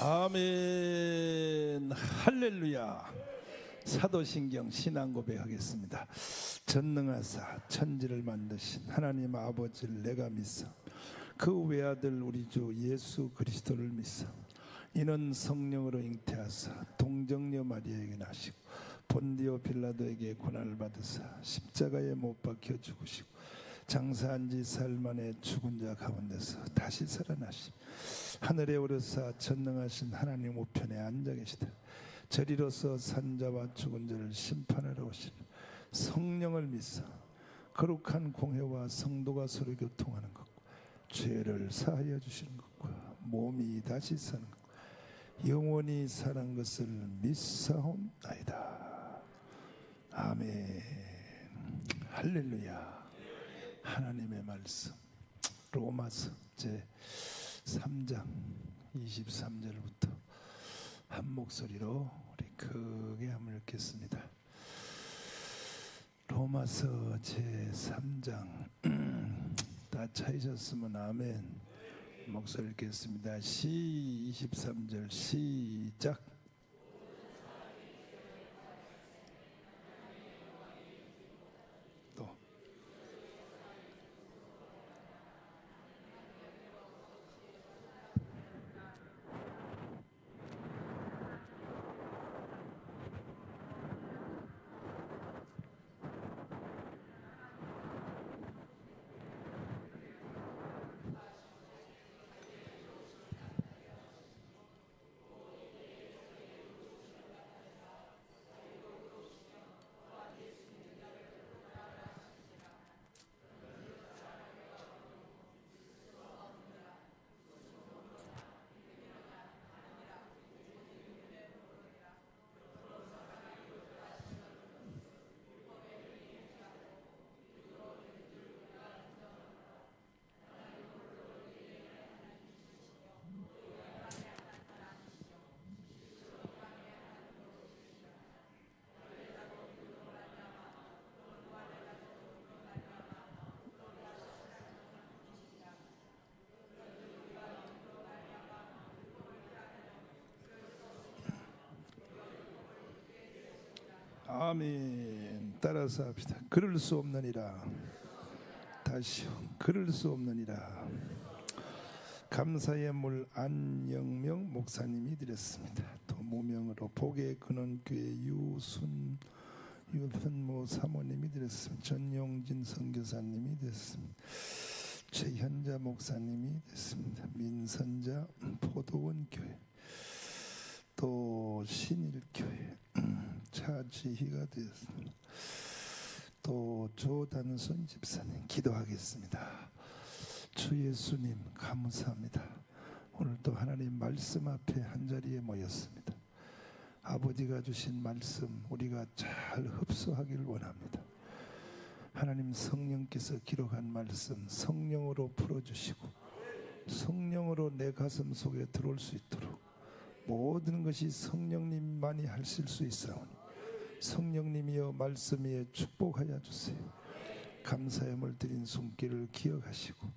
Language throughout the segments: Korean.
아멘. 할렐루야. 사도신경 신앙 고백하겠습니다. 전능하사 천지를 만드신 하나님 아버지를 내가 믿사 그 외아들 우리 주 예수 그리스도를 믿사 이는 성령으로 잉태하사 동정녀 마리아에게 나시고 본디오 빌라도에게 고난을 받으사 십자가에 못 박혀 죽으시고 장사한 지 사흘 만에 죽은 자 가운데서 다시 살아나시 하늘에 오르사 전능하신 하나님 우편에 앉아 계시다. 저리로서 산자와 죽은 자를 심판하러 오신 성령을 믿사 거룩한 공회와 성도가 서로 교통하는 것과 죄를 사하여 주시는 것과 몸이 다시 사는 것과 영원히 사는 것을 믿사옵나이다. 아멘. 할렐루야. 하나님의 말씀 로마서 제 3장 23절부터 한 목소리로 우리 크게 한번 읽겠습니다. 로마서 제 3장 다 찾으셨으면 아멘. 목소리 읽겠습니다. 23절 시작. 또 아멘. 따라서 합시다. 그럴 수 없느니라. 다시요. 그럴 수 없느니라. 감사의 물 안영명 목사님이 드렸습니다. 또 무명으로 복의 근원교회 유선모 사모님이 드렸습니다. 전용진 선교사님이 됐습니다. 최현자 목사님이 됐습니다. 민선자 포도원 교회 또 신일교회 차지희가 되었습니다. 또 조단순 집사님 기도하겠습니다. 주 예수님 감사합니다. 오늘도 하나님 말씀 앞에 한자리에 모였습니다. 아버지가 주신 말씀 우리가 잘 흡수하길 원합니다. 하나님 성령께서 기록한 말씀 성령으로 풀어주시고 성령으로 내 가슴 속에 들어올 수 있도록 모든 것이 성령님만이 하실 수 있사오니 성령님이여 말씀이여 축복하여 주세요. 감사의 물 드린 손길을 기억하시고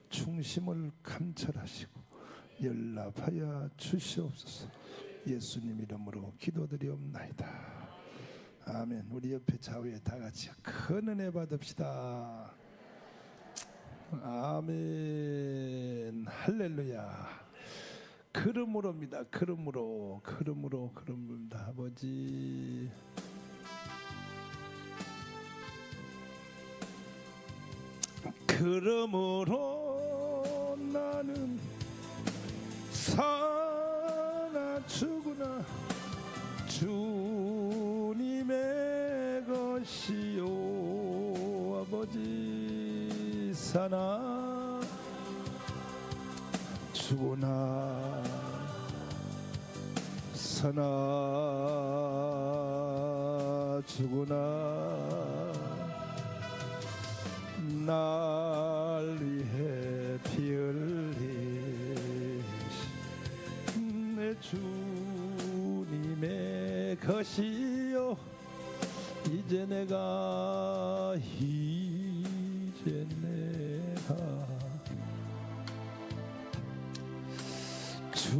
중심을 감찰하시고 연락하여 주시옵소서. 예수님 이름으로 기도드리옵나이다. 아멘. 우리 옆에 좌우에 다 같이 큰 은혜 받읍시다. 아멘. 할렐루야. 그러므로입니다. 그러므로입니다. 아버지 그러므로 나는 사나 죽으나 주님의 것이요. 아버지 사나 죽으나 사나 죽으나 날 위해 피 흘리신 내 주님의 것이요. 이제 내가 주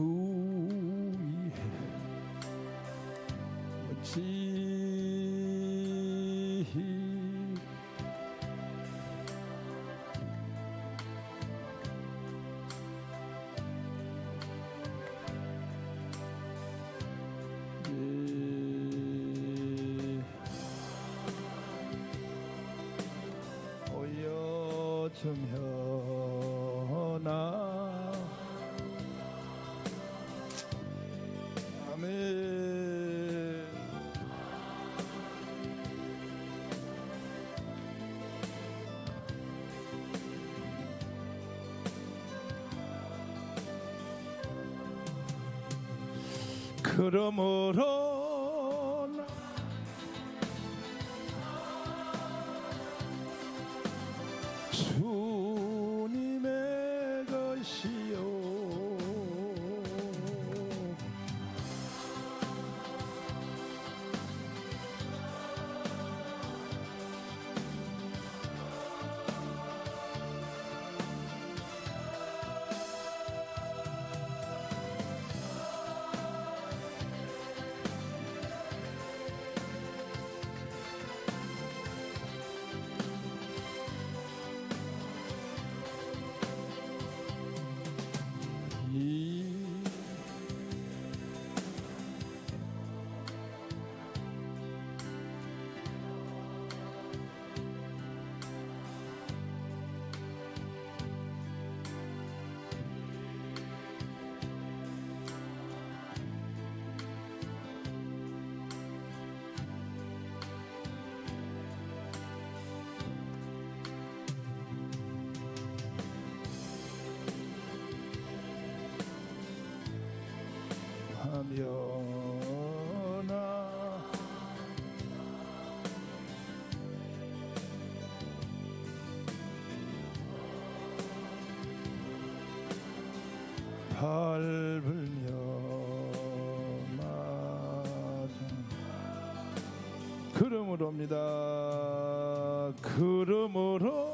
주면아 아멘. 그러므로 나 주님의 것이요 하면아 밟으며 맞은 그러므로입니다. 그러므로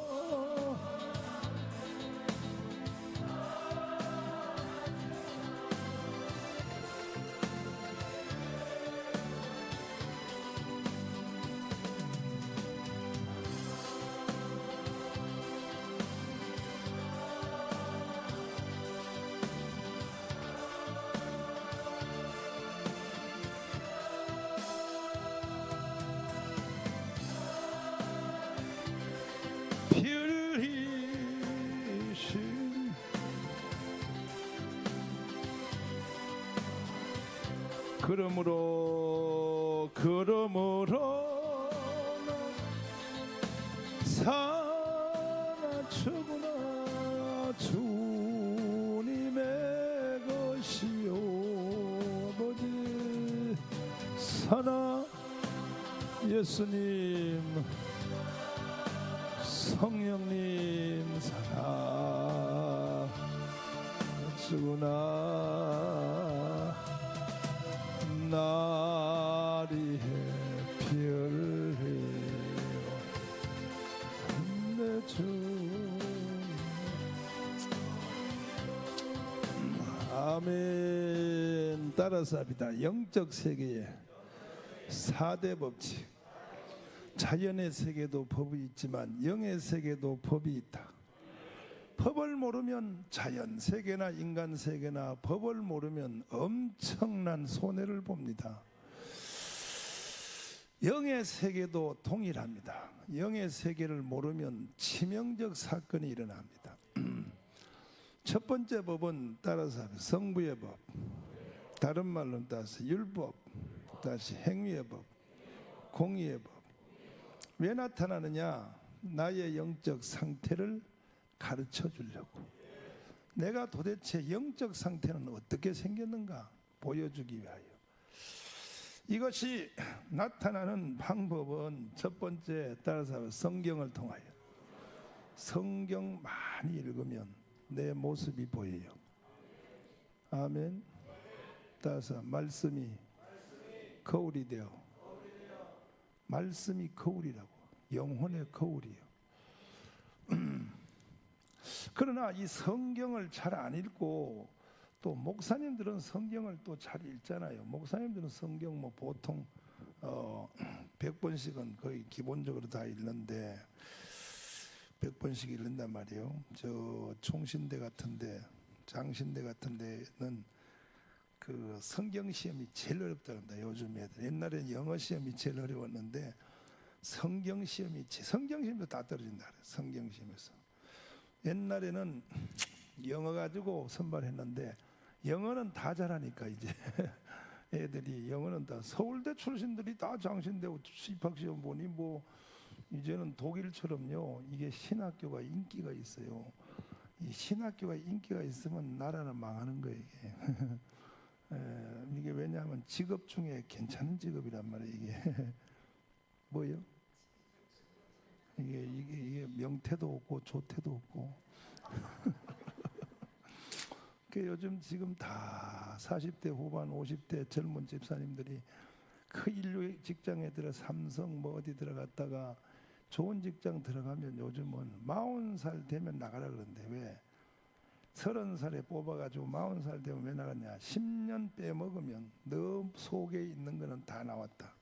필히신 그러므로 사나처구나 주님의 것이요 아버지 사나 예수님 성령님 사나 주구나 나리의 별이여 내 주 아멘. 따라서 합니다. 영적 세계의 4대 법칙. 자연의 세계도 법이 있지만 영의 세계도 법이 있다. 법을 모르면 자연 세계나 인간 세계나 법을 모르면 엄청난 손해를 봅니다. 영의 세계도 동일합니다. 영의 세계를 모르면 치명적 사건이 일어납니다. 첫 번째 법은 따라서 성부의 법, 다른 말로 따라서 율법, 다시 행위의 법, 공의의 법. 왜 나타나느냐? 나의 영적 상태를 가르쳐 주려고. 내가 도대체 영적 상태는 어떻게 생겼는가 보여주기 위하여. 이것이 나타나는 방법은 첫 번째 따라서 성경을 통하여. 성경 많이 읽으면 내 모습이 보여요. 아멘. 따라서 말씀이 거울이 되어. 말씀이 거울이라고. 영혼의 거울이요. 그러나 이 성경을 잘 안 읽고 또 목사님들은 성경을 또 잘 읽잖아요. 목사님들은 성경 뭐 보통 100번씩은 거의 기본적으로 다 읽는데 100번씩 읽는단 말이에요. 저 총신대 같은데 장신대 같은데는 그 성경 시험이 제일 어렵다고 합니다. 요즘 애들. 옛날에는 영어 시험이 제일 어려웠는데 성경 시험도 다 떨어진다 그래요. 성경 시험에서. 옛날에는 영어 가지고 선발했는데 영어는 다 잘하니까 이제 애들이 영어는 다 서울대 출신들이 다 장신대고 입학시험 보니 뭐 이제는 독일처럼요. 이게 신학교가 인기가 있어요. 이 신학교가 인기가 있으면 나라는 망하는 거예요. 이게. 이게 왜냐하면 직업 중에 괜찮은 직업이란 말이에요. 이게 뭐요? 이게 명태도 없고 조태도 없고. 그 요즘 지금 다 40대 후반 50대 젊은 집사님들이 그 인류 직장에 들어 삼성 뭐 어디 들어갔다가 좋은 직장 들어가면 요즘은 40살 되면 나가라 그러는데 왜? 30살에 뽑아가지고 40살 되면 왜 나갔냐? 10년 빼먹으면 너 속에 있는 거는 다 나왔다.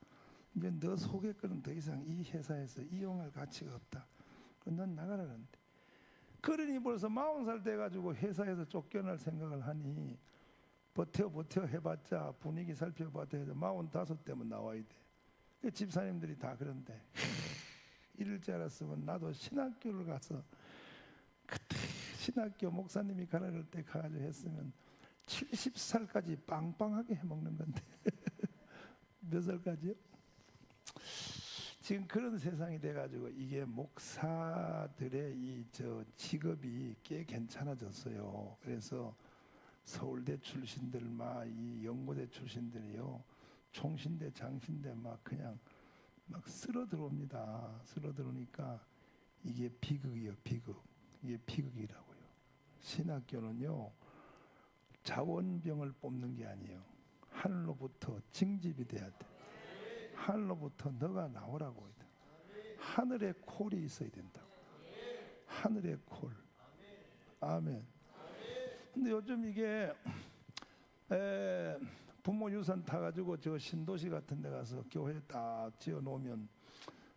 이제 너 속에 거는 더 이상 이 회사에서 이용할 가치가 없다. 넌 나가라 그러는데. 그러니 벌써 40살 돼가지고 회사에서 쫓겨날 생각을 하니 버텨 해봤자 분위기 살펴봤자 해도 45 되면 나와야 돼. 집사님들이 다 그런데 이럴 줄 알았으면 나도 신학교를 가서 그때 신학교 목사님이 가라 그럴 때 가가지고 했으면 70살까지 빵빵하게 해먹는 건데 몇 살까지요? 지금 그런 세상이 돼가지고 이게 목사들의 이 직업이 꽤 괜찮아졌어요. 그래서 서울대 출신들 이 연고대 출신들이요 총신대 장신대 그냥 쓸어 들어옵니다. 쓸어 들어오니까 이게 비극이에요. 비극. 이게 비극이라고요. 신학교는요 자원병을 뽑는 게 아니에요. 하늘로부터 징집이 돼야 돼. 하늘로부터 너가 나오라고 해야 돼. 하늘의 콜이 있어야 된다고. 하늘의 콜. 아멘. 근데 요즘 이게 부모 유산 타가지고 저 신도시 같은 데 가서 교회 딱 지어 놓으면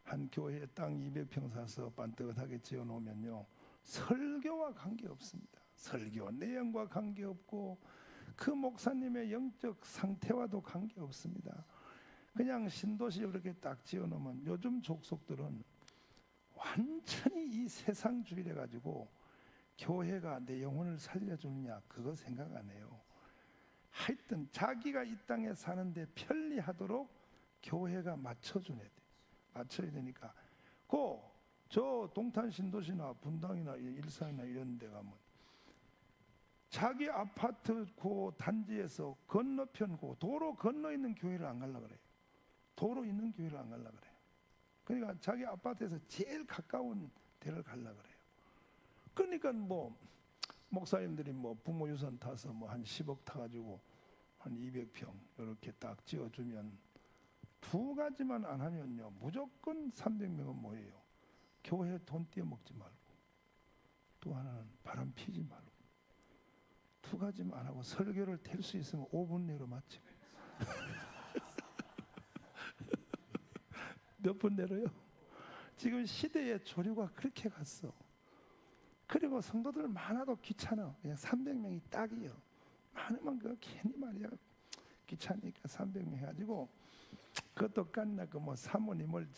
한 교회에 땅 200평 사서 반듯하게 지어 놓으면요 설교와 관계없습니다. 설교 내용과 관계없고 그 목사님의 영적 상태와도 관계없습니다. 그냥 신도시 이렇게 딱 지어 놓으면 요즘 족속들은 완전히 이 세상주의를 해가지고 교회가 내 영혼을 살려주느냐 그거 생각 안 해요. 하여튼 자기가 이 땅에 사는데 편리하도록 교회가 맞춰줘야 돼. 맞춰야 되니까 저 동탄 신도시나 분당이나 일산이나 이런 데 가면 자기 아파트 그 단지에서 건너편 도로 건너 있는 교회를 안 가려고 그래요. 도로 있는 교회를 안 가려고 그래요. 그러니까 자기 아파트에서 제일 가까운 데를 가려고 그래요. 그러니까 목사님들이 부모 유산 타서 한 10억 타가지고 한 200평 이렇게 딱 지어주면 두 가지만 안 하면요 무조건 300명은 모여요. 교회 돈 떼어먹지 말고 또 하나는 바람 피지 말고 두 가지만 안 하고 설교를 될 수 있으면 5분 내로 마치고 몇 분 내로요? 지금 시대의 조류가 그렇게 갔어. 그리고 성도들 많아도 귀찮아. 그냥 300명이 딱이요. 많으면 그 괜히 말이야 귀찮으니까 300명 해가지고 그것도 깐나고 사모님을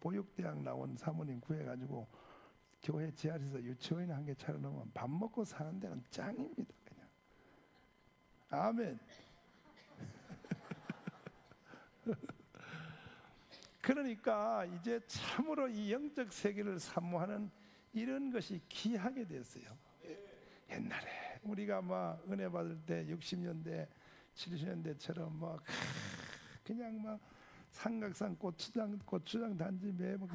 보육대학 나온 사모님 구해가지고 교회 지하실에서 유치원이나 한 개 차려놓으면 밥 먹고 사는 데는 짱입니다. 그냥 아멘. 그러니까 이제 참으로 이 영적 세계를 사모하는 이런 것이 귀하게 됐어요. 옛날에 우리가 은혜 받을 때 60년대 70년대처럼 그냥 삼각산 고추장 단지 메고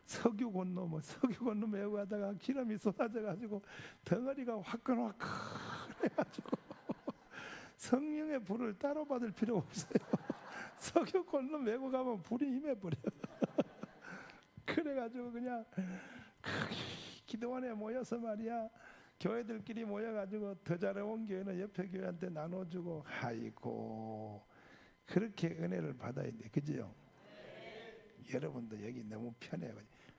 석유 건너 메고 가다가 기름이 쏟아져 가지고 덩어리가 화끈화끈 해가지고 성령의 불을 따로 받을 필요 없어요. 석유 건너 메고 가면 불이 임해버려. 그래가지고 그냥 기도원에 모여서 말이야 교회들끼리 모여가지고 더 잘해온 교회는 옆에 교회한테 나눠주고 아이고 그렇게 은혜를 받아야 돼. 그죠? 여러분도 여기 너무 편해요.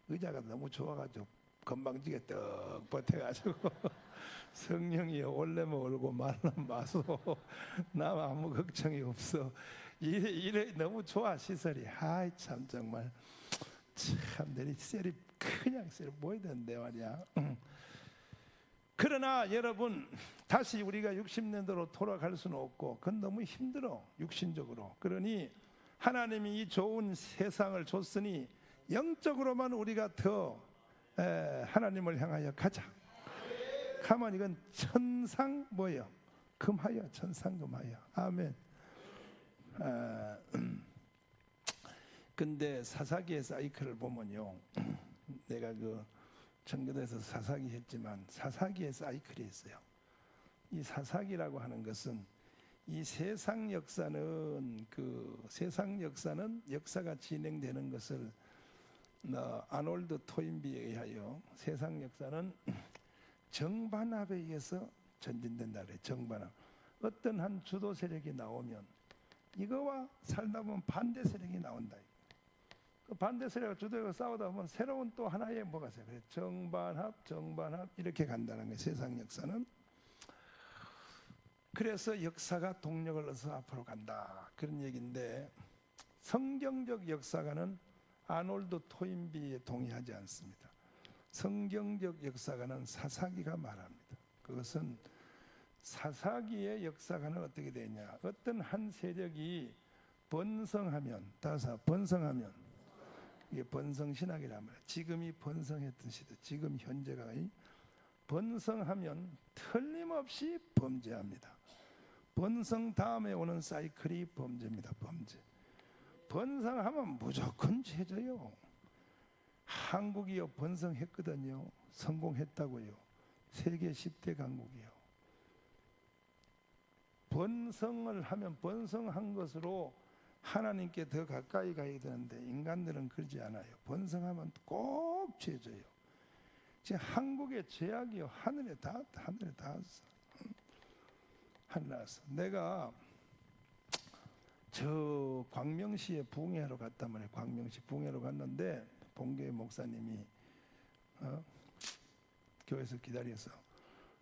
의자가 너무 좋아가지고 건방지게 떡 버텨가지고 성령이 올래면 올고 말라면 마소 나 아무 걱정이 없어. 이래 너무 좋아 시설이. 아이 참 정말 참 내리 셀이 그냥 셀 보이던데 말이야. 그러나 여러분, 다시 우리가 60년대로 돌아갈 수는 없고 그건 너무 힘들어, 육신적으로. 그러니 하나님이 이 좋은 세상을 줬으니 영적으로만 우리가 더 하나님을 향하여 가자. 가만, 이건 천상 뭐예요? 금하여, 천상 금하여. 아멘. 근데 사사기의 사이클을 보면요, 내가 그 청교도에서 사사기 했지만 사사기의 사이클이 있어요. 이 사사기라고 하는 것은 이 세상 역사는 역사가 진행되는 것을 아놀드 토인비에 의하여 세상 역사는 정반합에 의해서 전진된다 그래요. 정반합. 어떤 한 주도 세력이 나오면 이거와 살다 보면 반대 세력이 나온다. 그 반대 세력과 주도가 싸우다 보면 새로운 또 하나의 뭐가 있어요. 그래서 정반합 이렇게 간다는 거예요. 세상 역사는. 그래서 역사가 동력을 얻어서 앞으로 간다, 그런 얘기인데, 성경적 역사가는 아놀드 토인비에 동의하지 않습니다. 성경적 역사가는 사사기가 말합니다. 그것은 사사기의 역사가는 어떻게 되냐, 어떤 한 세력이 번성하면, 번성하면, 이게 번성신학이란 말이에요. 지금이 번성했던 시대, 지금 현재가 번성하면 틀림없이 범죄합니다. 번성 다음에 오는 사이클이 범죄입니다. 범죄. 번성하면 무조건 죄져요. 한국이요, 번성했거든요. 성공했다고요. 세계 10대 강국이요. 번성을 하면 번성한 것으로 하나님께 더 가까이 가야 되는데 인간들은 그러지 않아요. 번성하면 꼭 죄져요. 지금 한국의 죄악이요, 하늘에 닿았어. 하늘에 닿았어. 내가 저 광명시에 부흥회하러 갔단 말이에요. 광명시 부흥회로 갔는데 본교회 목사님이 교회에서 기다려서,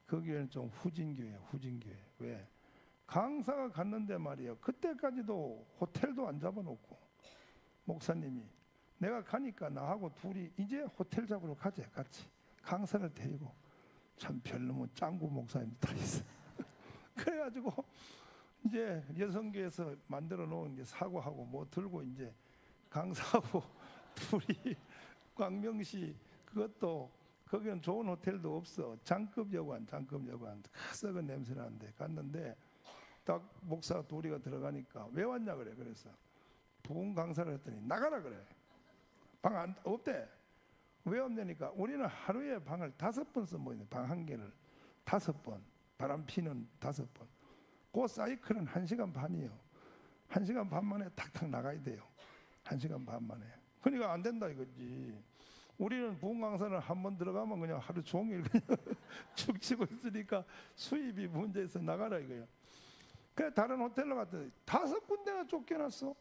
그 교회는 좀 후진교회예요. 후진교회. 왜? 강사가 갔는데 말이에요, 그때까지도 호텔도 안 잡아놓고 목사님이, 내가 가니까 나하고 둘이 이제 호텔 잡으러 가자, 같이 강사를 데리고. 참 별놈은 짱구 목사님 다 있어. 그래가지고 이제 여성교에서 만들어 놓은 게 사고하고 뭐 들고 이제 강사하고 둘이 광명시, 그것도 거기는 좋은 호텔도 없어. 장급 여관 썩은 냄새 나는데 갔는데 딱 목사 둘이가 들어가니까 왜 왔냐 그래. 그래서 부흥 강사를 했더니 나가라 그래. 방 없대. 왜 없냐니까 우리는 하루에 방을 5번 써보이네. 방 한 개를 5번, 바람 피는 5번. 그 사이클은 1시간 반이에요. 1시간 반 만에 탁탁 나가야 돼요. 1시간 반 만에. 그러니까 안 된다 이거지. 우리는 부흥 강사는 한 번 들어가면 그냥 하루 종일 그냥 죽치고 있으니까 수입이 문제에서 나가라 이거예요. 그래 다른 호텔로 갔더니 5군데나 쫓겨났어.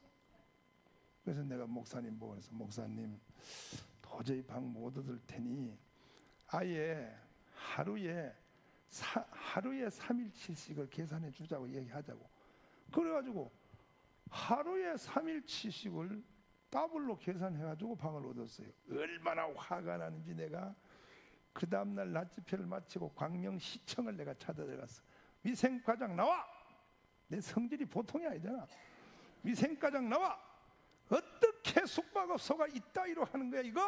그래서 내가 목사님 보고서, 목사님 도저히 방 못 얻을 테니 아예 하루에 3일치씩을 계산해 주자고 얘기하자고. 그래가지고 하루에 3일치씩을 더블로 계산해가지고 방을 얻었어요. 얼마나 화가 나는지 내가 그 다음날 낮집회를 마치고 광명시청을 내가 찾아들어갔어. 위생과장 나와! 내 성질이 보통이 아니잖아. 위생과장 나와! 어떻게 숙박업소가 이따위로 하는 거야 이거?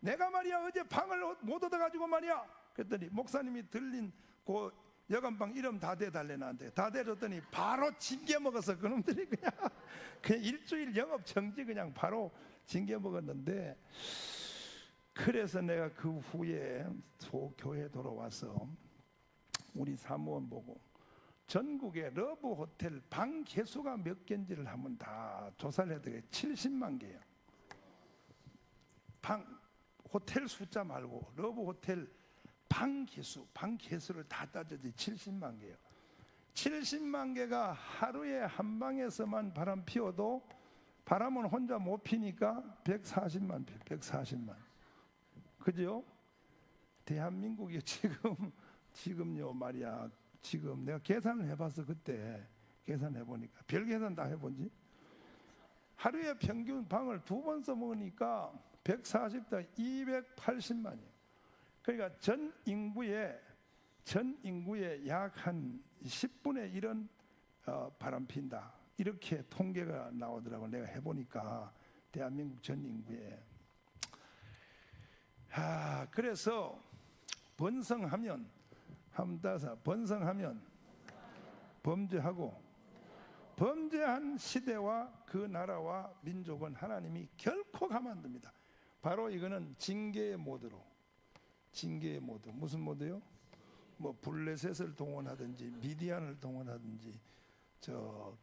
내가 말이야 어제 방을 못 얻어가지고 말이야. 그랬더니 목사님이 들린 그 여관방 이름 다 대달래 나한테. 다 대줬더니 바로 징계 먹어서 그놈들이 그냥 일주일 영업 정지 그냥 바로 징계 먹었는데, 그래서 내가 그 후에 교회 돌아와서 우리 사무원 보고 전국의 러브 호텔 방 개수가 몇 개인지를 한번 다 조사를 해드려요. 70만 개요. 호텔 숫자 말고 러브 호텔 방 개수를 다 따졌지. 70만 개요. 70만 개가 하루에 한 방에서만 바람 피워도 바람은 혼자 못 피니까 140만 피, 140만. 그죠? 대한민국이 지금요 말이야. 지금 내가 계산을 해봤어. 그때 계산해보니까 별 계산 다 해본지 하루에 평균 방을 2번 써먹으니까 140대 280만이에요. 그러니까 전 인구의 전 인구의 약 한 10분의 1은 바람 핀다. 이렇게 통계가 나오더라고. 내가 해보니까 대한민국 전 인구에. 그래서 번성하면 번성하면 범죄하고 범죄한 시대와 그 나라와 민족은 하나님이 결코 가만 안 둡니다. 바로 이거는 징계의 모드로. 징계의 모드. 무슨 모드요? 뭐 블레셋을 동원하든지 미디안을 동원하든지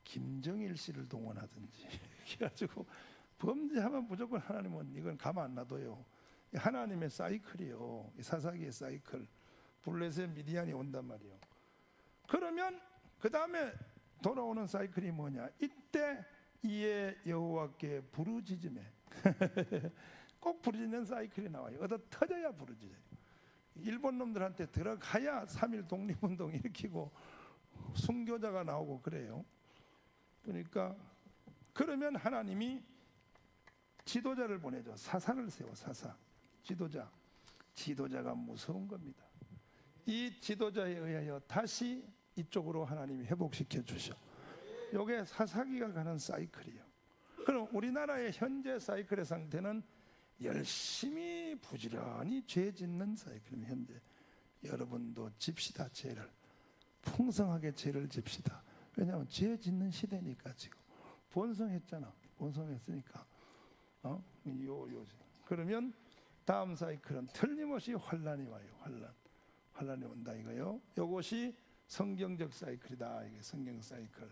김정일 씨를 동원하든지 그래가지고 범죄하면 무조건 하나님은 이건 가만 안 놔둬요. 하나님의 사이클이요. 사사기의 사이클. 블레셋 미디안이 온단 말이에요. 그러면 그 다음에 돌아오는 사이클이 뭐냐? 이때 이에 여호와께 부르짖음에 꼭 부르짖는 사이클이 나와요. 얻어 터져야 부르짖어요. 일본 놈들한테 들어가야 3.1 독립운동 일으키고 순교자가 나오고 그래요. 그러니까 그러면 하나님이 지도자를 보내죠. 사사를 세워. 사사. 지도자가 무서운 겁니다. 이 지도자에 의하여 다시 이쪽으로 하나님이 회복시켜 주셔. 요게 사사기가 가는 사이클이에요. 그럼 우리나라의 현재 사이클의 상태는 열심히 부지런히 죄 짓는 사이클입니다. 현재 여러분도 집시다. 죄를 풍성하게 죄를 집시다. 왜냐하면 죄 짓는 시대니까. 지금 번성했잖아. 번성했으니까 그러면 다음 사이클은 틀림없이 환란이 와요. 환란이 온다 이거요. 요것이 성경적 사이클이다. 이게 성경 사이클.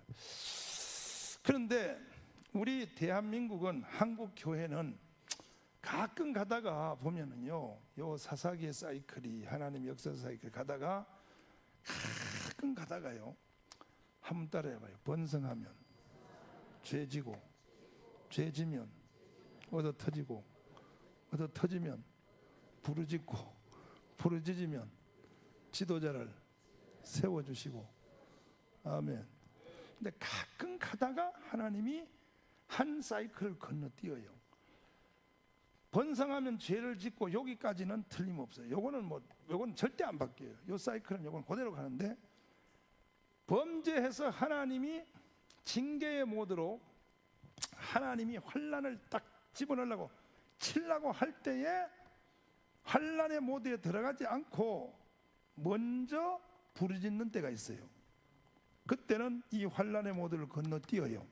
그런데 우리 대한민국은, 한국 교회는 가끔 가다가 보면은요, 요 사사기의 사이클이, 하나님 역사 사이클 가다가 가끔 가다가요, 한번 따라해봐요. 번성하면 죄지고, 죄지면 얻어 터지고, 얻어 터지면 부르짖고, 부르짖으면 지도자를 세워주시고. 아멘. 근데 가끔 가다가 하나님이 한 사이클을 건너뛰어요. 번성하면 죄를 짓고, 여기까지는 틀림없어요. 요거는 절대 안 바뀌어요. 요 사이클은 요건 그대로 가는데, 범죄해서 하나님이 징계의 모드로 하나님이 환란을 딱 집어넣으려고 치려고 할 때에 환란의 모드에 들어가지 않고 먼저 부르짖는 때가 있어요. 그때는 이 환란의 모드를 건너뛰어요.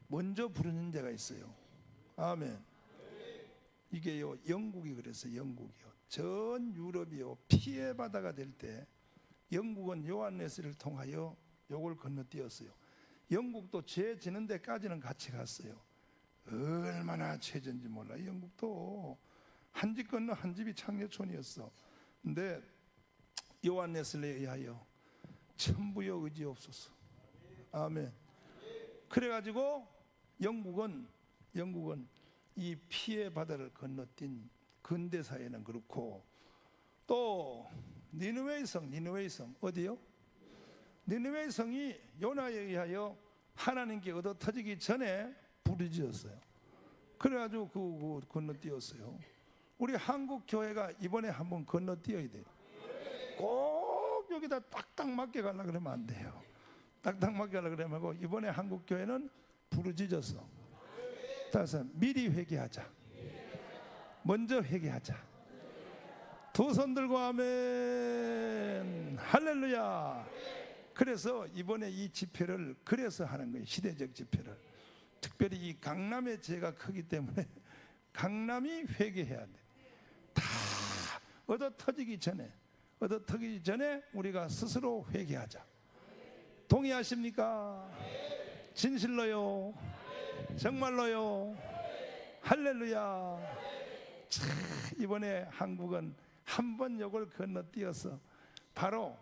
먼저 부르는 데가 있어요. 아멘. 이게요, 영국이 그랬어요. 영국이요. 전 유럽이요, 피해바다가 될 때 영국은 요한네스를 통하여 요걸 건너뛰었어요. 영국도 죄 지는 데까지는 같이 갔어요. 얼마나 죄진지 몰라. 영국도 한 집 건너 한 집이 창녀촌이었어. 근데 요한네스에 의하여 천부여 의지없소서. 아멘. 그래가지고 영국은 이 피해 바다를 건너뛴 근대사회는 그렇고, 또 니느웨의 성 어디요? 니느웨의 성이 요나에 의하여 하나님께 얻어 터지기 전에 부르짖었어요. 그래가지고 그 건너뛰었어요. 우리 한국 교회가 이번에 한번 건너뛰어야 돼요. 꼭 여기다 딱딱 맞게 가려고 그러면 안 돼요. 딱딱 맞게 가려고 그러면 이번에 한국 교회는 부르짖었어. 따라서 미리 회개하자. 먼저 회개하자. 두 손 들고 아멘. 할렐루야. 그래서 이번에 이 집회를 그래서 하는 거예요. 시대적 집회를. 특별히 이 강남의 죄가 크기 때문에 강남이 회개해야 돼. 다 얻어 터지기 전에 우리가 스스로 회개하자. 동의하십니까? 진실로요? 정말로요? 할렐루야. 이번에 한국은 한번 요걸 건너뛰어서 바로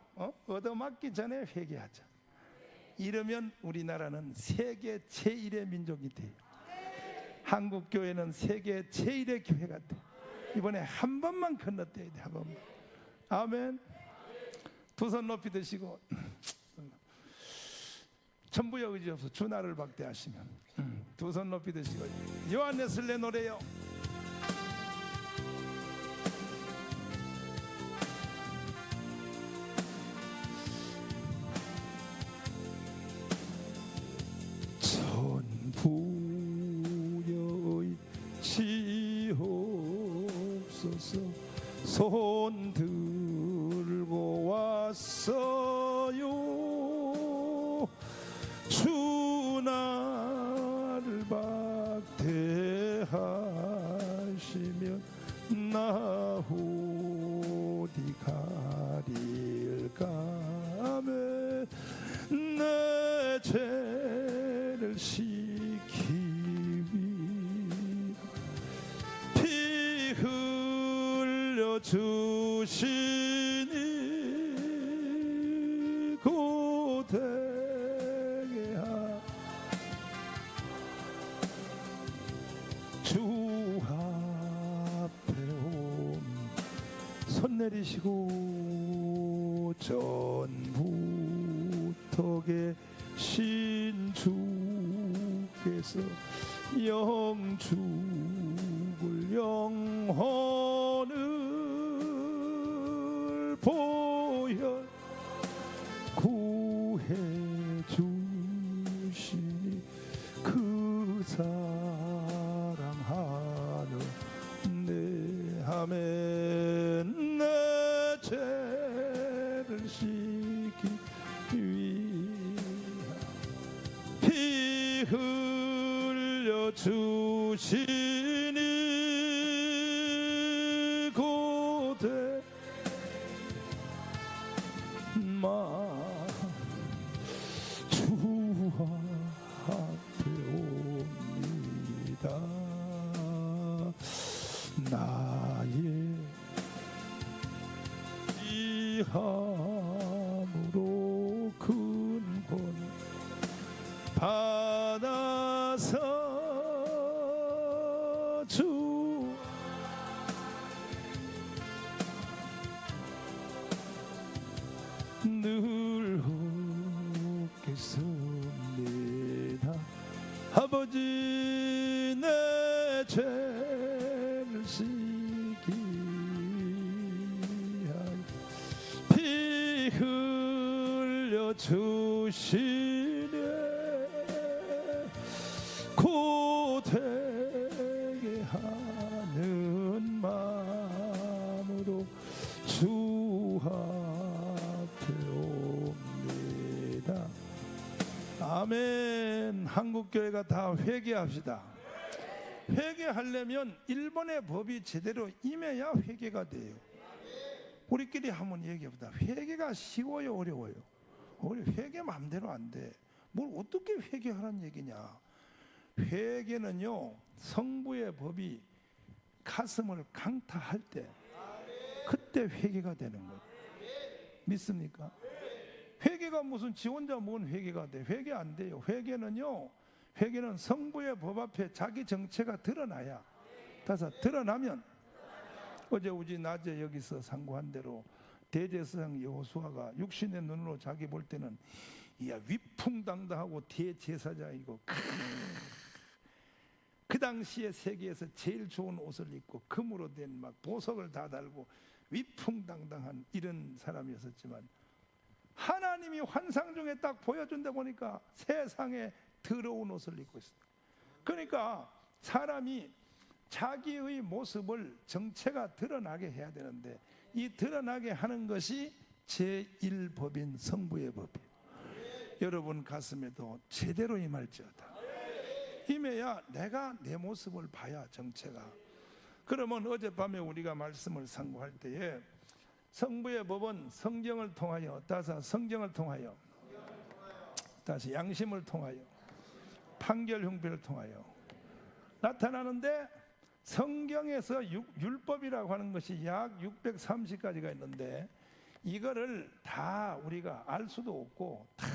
얻어맞기 전에 회개하자. 이러면 우리나라는 세계 제1의 민족이 돼요. 한국 교회는 세계 제1의 교회가 돼. 이번에 한 번만 건너뛰어야 돼. 한 번만. 아멘. 두 손 높이 드시고 천부여 의지없어 주 나를 박대하시면 두 손 높이 드시고 요한네슬레 노래요. 손 들고 왔어요. 주 나를 박대하시면 나 어디 가릴까 하며 내 죄를 씻기 위해 피 흘려 주시니 고되게 주 앞에 온 손 내리시고 전부터 계신 주께서 영죽을 영혼을 보여 구해 주시니 그 사랑하는 내 아멘. 내 죄를 씻기 위하여 피 흘려 주시니 고대 주 앞에 옵니다. 나의 이함으로 큰 권 받아서 주 늘 얻겠습니다. 아버지 내 죄를 씻기 위하여 피 흘려 주시네 고되게 하는 마음으로 주 앞에 옵니다. 아멘. 한국교회가 다 회개합시다. 회개하려면 일본의 법이 제대로 임해야 회개가 돼요. 우리끼리 한번 얘기해보자. 회개가 쉬워요, 어려워요? 우리 회개 마음대로 안 돼. 뭘 어떻게 회개하라는 얘기냐? 회개는요, 성부의 법이 가슴을 강타할 때 그때 회개가 되는 거예요. 믿습니까? 회개가 무슨 지 혼자 뭔 회개가 돼? 회개 안 돼요. 회개는 성부의 법 앞에 자기 정체가 드러나야. 따라서 드러나면 어제 우리 낮에 여기서 상고한 대로 대제사장 여호수아가 육신의 눈으로 자기 볼 때는 이야 위풍당당하고 대제사장이고 그 당시에 세계에서 제일 좋은 옷을 입고 금으로 된 막 보석을 다 달고 위풍당당한 이런 사람이었었지만 하나님이 환상 중에 딱 보여준다 보니까 세상에 더러운 옷을 입고 있습니다. 그러니까 사람이 자기의 모습을 정체가 드러나게 해야 되는데 이 드러나게 하는 것이 제1법인 성부의 법이에요. 여러분 가슴에도 제대로 임할지어다. 임해야 내가 내 모습을 봐야 정체가. 그러면 어젯밤에 우리가 말씀을 상고할 때에 성부의 법은 성경을 통하여 따서 성경을 통하여 다시 양심을 통하여 판결 형편을 통하여 나타나는데 성경에서 율법이라고 하는 것이 약 630가지가 있는데 이거를 다 우리가 알 수도 없고 다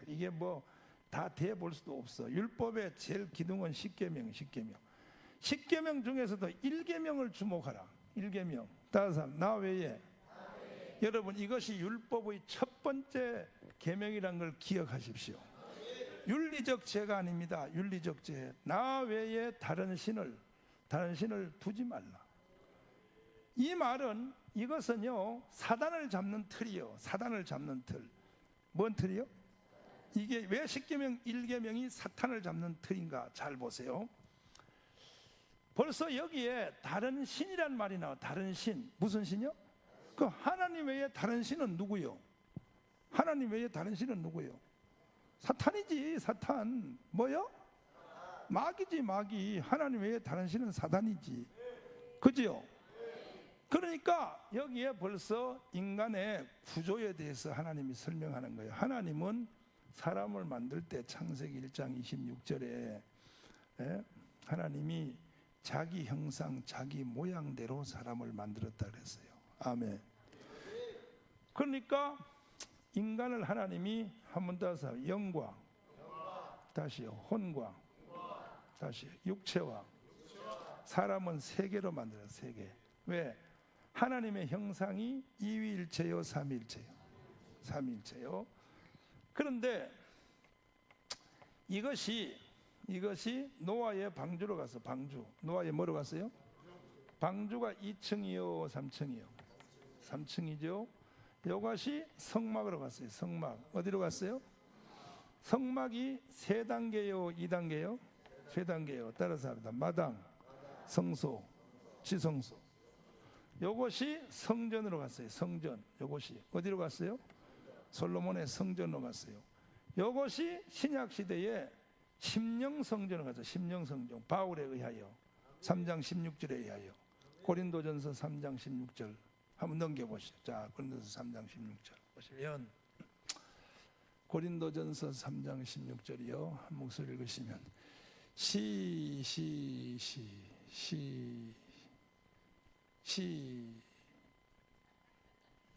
이게 뭐 다 대볼 수도 없어. 율법의 제일 기둥은 십계명. 십계명 중에서도 1계명을 주목하라. 1계명. 다른 사람 나 외에. 여러분 이것이 율법의 첫 번째 계명이라는 걸 기억하십시오. 윤리적 죄가 아닙니다. 윤리적 죄. 나 외에 다른 신을 두지 말라. 이 말은 이것은요 사단을 잡는 틀이요. 사단을 잡는 틀. 뭔 틀이요? 이게 왜 십계명 1계명이 사탄을 잡는 틀인가 잘 보세요. 벌써 여기에 다른 신이란 말이 나와. 다른 신. 무슨 신이요? 그 하나님 외에 다른 신은 누구요? 하나님 외에 다른 신은 누구요? 사탄이지. 사탄. 뭐요? 마귀지. 마귀. 하나님 외에 다른 신은 사단이지. 그지요? 그러니까 여기에 벌써 인간의 구조에 대해서 하나님이 설명하는 거예요. 하나님은 사람을 만들 때 창세기 1장 26절에 하나님이 자기 형상, 자기 모양대로 사람을 만들었다 그랬어요. 아멘. 그러니까 인간을 하나님이 한 번 더 해서 영과, 다시요 혼과, 다시 육체와, 사람은 세 개로 만들어요. 세 개. 왜? 하나님의 형상이 이위일체요, 삼위일체요. 삼위일체요. 그런데 이것이 노아의 방주로 가서, 방주. 노아의 뭐로 갔어요? 방주가 2층이요, 3층이요? 3층이죠. 이것이 성막으로 갔어요. 성막. 어디로 갔어요? 성막이 3단계요, 2단계요? 3단계요. 따라서 합니다. 마당, 성소, 지성소. 이것이 성전으로 갔어요. 성전. 이것이 어디로 갔어요? 솔로몬의 성전으로 갔어요. 이것이 신약 시대에 심령 성전으로 갔어요. 심령 성전. 바울에 의하여 3장 16절에 의하여. 고린도전서 3장 16절 한번 넘겨보시죠. 자, 고린도전서 3장 16절 보시면, 고린도전서 3장 16절이요. 한 목소리 읽으시면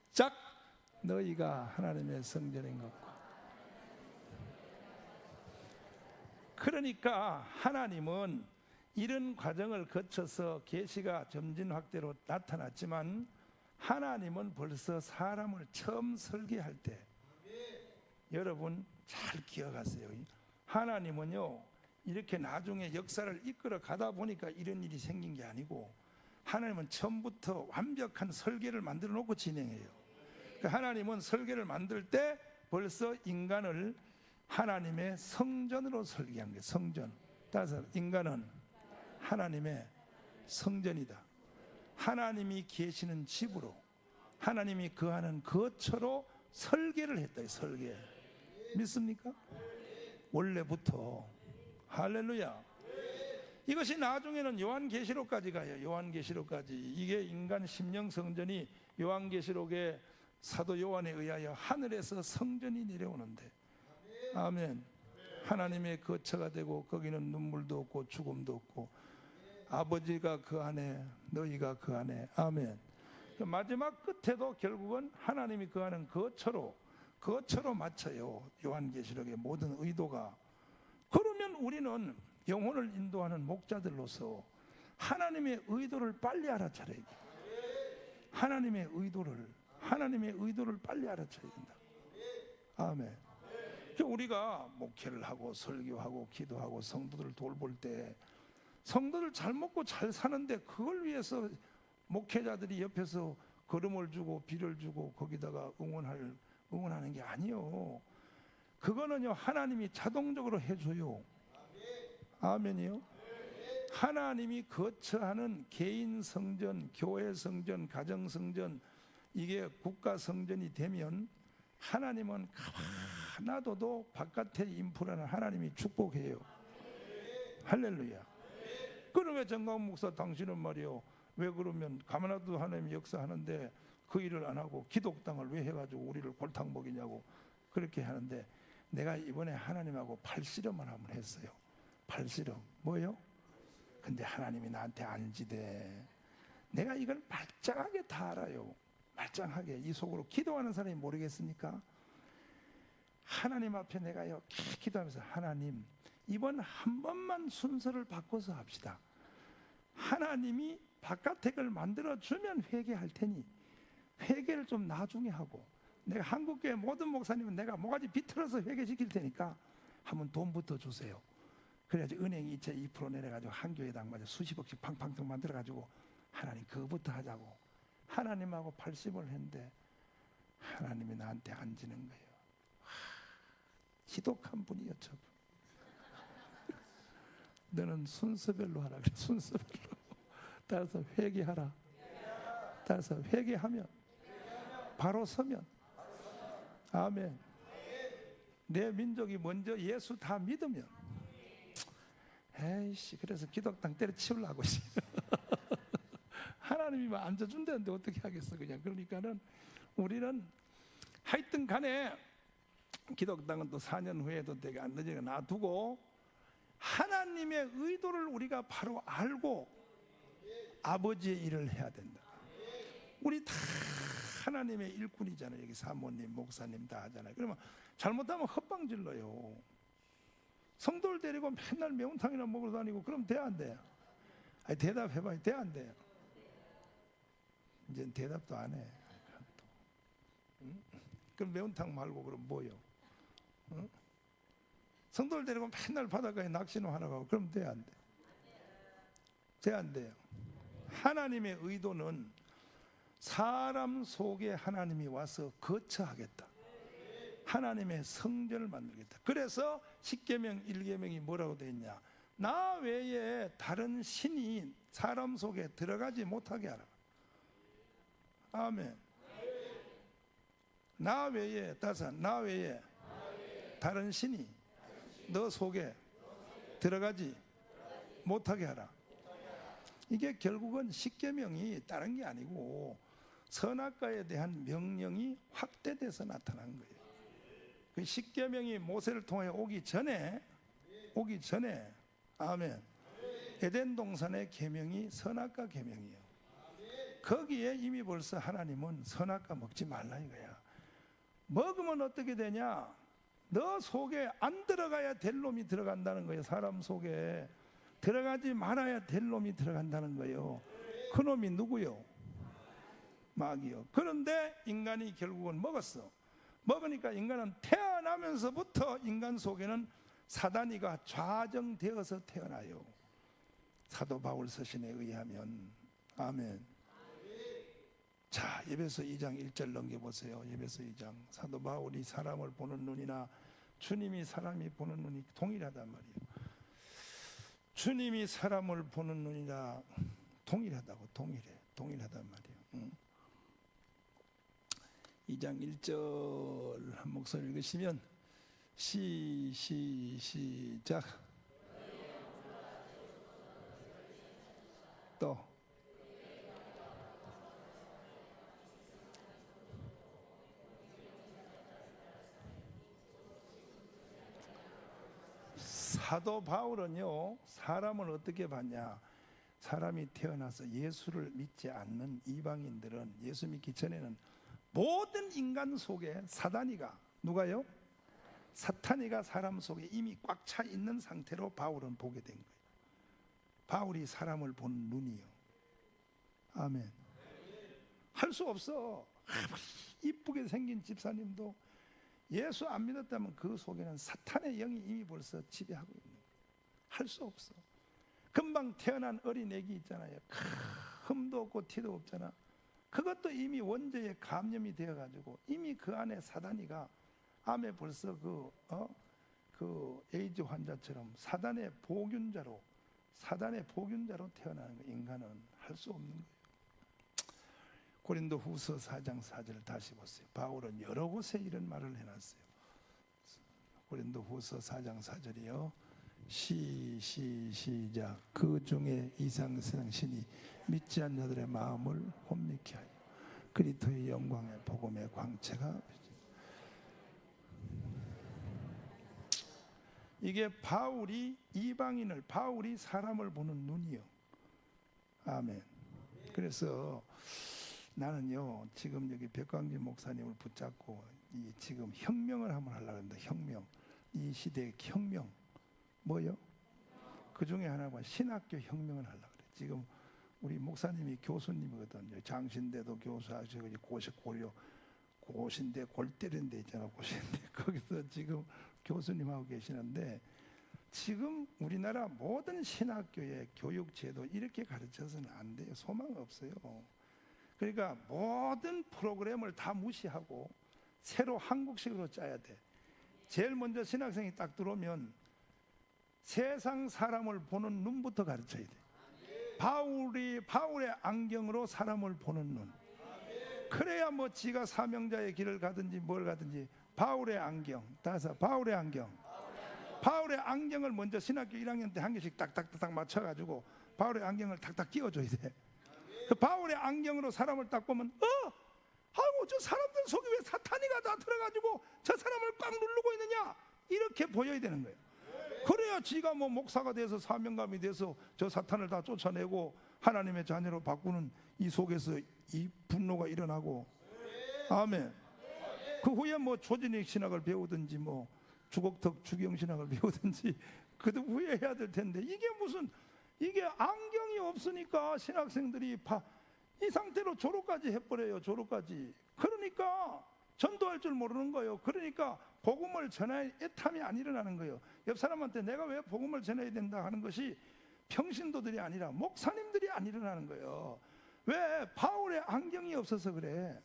시작. 너희가 하나님의 성전인 것과. 그러니까 하나님은 이런 과정을 거쳐서 계시가 점진 확대로 나타났지만, 하나님은 벌써 사람을 처음 설계할 때, 여러분 잘 기억하세요. 하나님은요, 이렇게 나중에 역사를 이끌어 가다 보니까 이런 일이 생긴 게 아니고, 하나님은 처음부터 완벽한 설계를 만들어 놓고 진행해요. 그러니까 하나님은 설계를 만들 때 벌써 인간을 하나님의 성전으로 설계한 거예요. 성전. 따라서 인간은 하나님의 성전이다. 하나님이 계시는 집으로, 하나님이 거하는 거처로 설계를 했다. 설계. 믿습니까? 원래부터. 할렐루야. 이것이 나중에는 요한계시록까지 가요. 요한계시록까지. 이게 인간 심령 성전이 요한계시록의 사도 요한에 의하여 하늘에서 성전이 내려오는데, 아멘. 하나님의 거처가 되고, 거기는 눈물도 없고 죽음도 없고, 아버지가 그 안에, 너희가 그 안에. 아멘. 마지막 끝에도 결국은 하나님이 거하는 거처로 맞춰요. 요한계시록의 모든 의도가. 그러면 우리는 영혼을 인도하는 목자들로서 하나님의 의도를 빨리 알아차려야 돼. 하나님의 의도를 빨리 알아차려야 된다. 아멘. 우리가 목회를 하고 설교하고 기도하고 성도들 돌볼 때, 성도들 잘 먹고 잘 사는데 그걸 위해서 목회자들이 옆에서 걸음을 주고 비를 주고 거기다가 응원하는 게 아니요. 그거는요, 하나님이 자동적으로 해줘요. 아멘이요. 하나님이 거처하는 개인 성전, 교회 성전, 가정 성전, 이게 국가 성전이 되면 하나님은 가만 놔둬도 바깥의 인프라는 하나님이 축복해요. 할렐루야. 그러면 정광훈 목사, 당신은 말이요, 왜 그러면 가만 놔둬도 하나님이 역사하는데 그 일을 안 하고 기독당을 왜 해가지고 우리를 골탕 먹이냐고 그렇게 하는데, 내가 이번에 하나님하고 팔씨름을 한번 했어요. 팔씨름. 뭐요? 근데 하나님이 나한테 안지대. 내가 이걸 말짱하게 다 알아요. 말짱하게. 이 속으로 기도하는 사람이 모르겠습니까? 하나님 앞에 내가요 기도하면서, 하나님 이번 한 번만 순서를 바꿔서 합시다. 하나님이 바깥의 걸 만들어주면 회개할 테니 회개를 좀 나중에 하고, 내가 한국교회 모든 목사님은 내가 뭐가지 비틀어서 회개시킬 테니까 한번 돈부터 주세요. 그래가지고 은행이 이체 2% 내려가지고 한 교회당 맞아 수십억씩 팡팡 만들어가지고 하나님 그거부터 하자고 하나님하고 80을 했는데, 하나님이 나한테 앉는 거예요. 지독한 분이요, 저분. 너는 순서별로 하라 그래. 순서별로. 따라서 회개하라. 따라서 회개하면 바로 서면. 아멘. 내 민족이 먼저 예수 다 믿으면. 에이씨, 그래서 기독당 때려치우려고. 하나님이 앉아준다는데 어떻게 하겠어 그냥. 그러니까는 우리는 하여튼 간에 기독당은 또 4년 후에도 되게 안 늦으니까 놔두고 하나님의 의도를 우리가 바로 알고 아버지의 일을 해야 된다. 우리 다 하나님의 일꾼이잖아요. 여기 사모님, 목사님 다 하잖아요. 그러면 잘못하면 헛방질러요. 성도를 데리고 맨날 매운탕이나 먹으러 다니고 그럼 돼 안 돼요? 아니, 대답해봐요. 돼 안 돼요? 이제 대답도 안 해. 응? 그럼 매운탕 말고 그럼 뭐요? 응? 성도를 데리고 맨날 바닷가에 낚시나 하러 가고 그럼 돼 안 돼? 돼 안 돼요? 하나님의 의도는 사람 속에 하나님이 와서 거처하겠다. 하나님의 성전을 만들겠다. 그래서 십계명 1계명이 뭐라고 되어 있냐? 나 외에 다른 신이 사람 속에 들어가지 못하게 하라. 아멘. 나 외에 다른 신이 너 속에 들어가지 못하게 하라. 이게 결국은 십계명이 다른 게 아니고 선악과에 대한 명령이 확대돼서 나타난 거예요. 그 십계명이 모세를 통해 오기 전에 아멘. 에덴 동산의 계명이 선악과 계명이에요. 거기에 이미 벌써 하나님은 선악과 먹지 말라 이거야. 먹으면 어떻게 되냐? 너 속에 안 들어가야 될 놈이 들어간다는 거예요. 사람 속에 들어가지 말아야 될 놈이 들어간다는 거예요. 그 놈이 누구요? 마귀요. 그런데 인간이 결국은 먹었어. 먹으니까 인간은 태어나면서부터 인간 속에는 사단이가 좌정되어서 태어나요. 사도 바울 서신에 의하면. 아멘. 자, 에베소 2장 1절 넘겨보세요. 에베소 2장. 사도 바울이 사람을 보는 눈이나 주님이 사람이 보는 눈이 동일하단 말이에요. 주님이 사람을 보는 눈이나 동일하다고. 동일하단 말이에요. 2장 1절 한 목소리 읽으시면 시작. 또 사도 바울은요, 사람을 어떻게 봤냐? 사람이 태어나서 예수를 믿지 않는 이방인들은 예수 믿기 전에는 모든 인간 속에 사단이가, 누가요? 사탄이가 사람 속에 이미 꽉 차 있는 상태로 바울은 보게 된 거예요. 바울이 사람을 보는 눈이요. 아멘. 할 수 없어. 이쁘게 생긴 집사님도 예수 안 믿었다면 그 속에는 사탄의 영이 이미 벌써 지배하고 있는 거예요. 할 수 없어. 금방 태어난 어린 애기 있잖아요. 흠도 없고 티도 없잖아. 그것도 이미 원죄에 감염이 되어가지고 이미 그 안에 사단이가 암에 벌써 그 에이즈 환자처럼 사단의 보균자로 태어나는 거. 인간은 할 수 없는 거예요. 고린도 후서 4장 4절을 다시 보세요. 바울은 여러 곳에 이런 말을 해놨어요. 고린도 후서 4장 4절이요. 시작. 그 중에 이상세상 신이 믿지 않는 자들의 마음을 혼미케 하여 그리스도의 영광의 복음의 광채가. 이게 바울이 사람을 보는 눈이요. 아멘. 그래서 나는요, 지금 여기 백광진 목사님을 붙잡고 지금 혁명을 한번 하려고 합니다. 혁명. 이 시대의 혁명. 뭐요? 그 중에 하나가 신학교 혁명을 하려고 그래. 지금 우리 목사님이 교수님이거든요. 장신대도 교수하시고 고신대 골때리는 데 있잖아. 고신대. 거기서 지금 교수님하고 계시는데, 지금 우리나라 모든 신학교의 교육제도 이렇게 가르쳐서는 안 돼요. 소망 없어요. 그러니까 모든 프로그램을 다 무시하고 새로 한국식으로 짜야 돼. 제일 먼저 신학생이 딱 들어오면 세상 사람을 보는 눈부터 가르쳐야 돼. 바울의 안경으로 사람을 보는 눈. 그래야 뭐 지가 사명자의 길을 가든지 뭘 가든지. 바울의 안경. 따라서 바울의 안경. 바울의 안경을 먼저 신학교 1학년 때 한 개씩 딱딱딱 맞춰가지고 바울의 안경을 탁탁 끼워줘야 돼. 그 바울의 안경으로 사람을 딱 보면 아이고 저 사람들 속에 왜 사탄이가 다 들어가지고 저 사람을 꽉 누르고 있느냐, 이렇게 보여야 되는 거예요. 그래야 지가 뭐 목사가 돼서 사명감이 돼서 저 사탄을 다 쫓아내고 하나님의 자녀로 바꾸는 이 속에서 이 분노가 일어나고. 아멘. 그 후에 뭐 조진익 신학을 배우든지 뭐 주곡덕 주경 신학을 배우든지 그 후에 해야 될 텐데, 이게 안경이 없으니까 신학생들이 이 상태로 졸업까지 해버려요. 졸업까지. 그러니까 전도할 줄 모르는 거예요. 그러니까 복음을 전할 애탐이 안 일어나는 거예요. 옆 사람한테 내가 왜 복음을 전해야 된다 하는 것이 평신도들이 아니라 목사님들이 안 일어나는 거예요. 왜? 바울의 안경이 없어서 그래.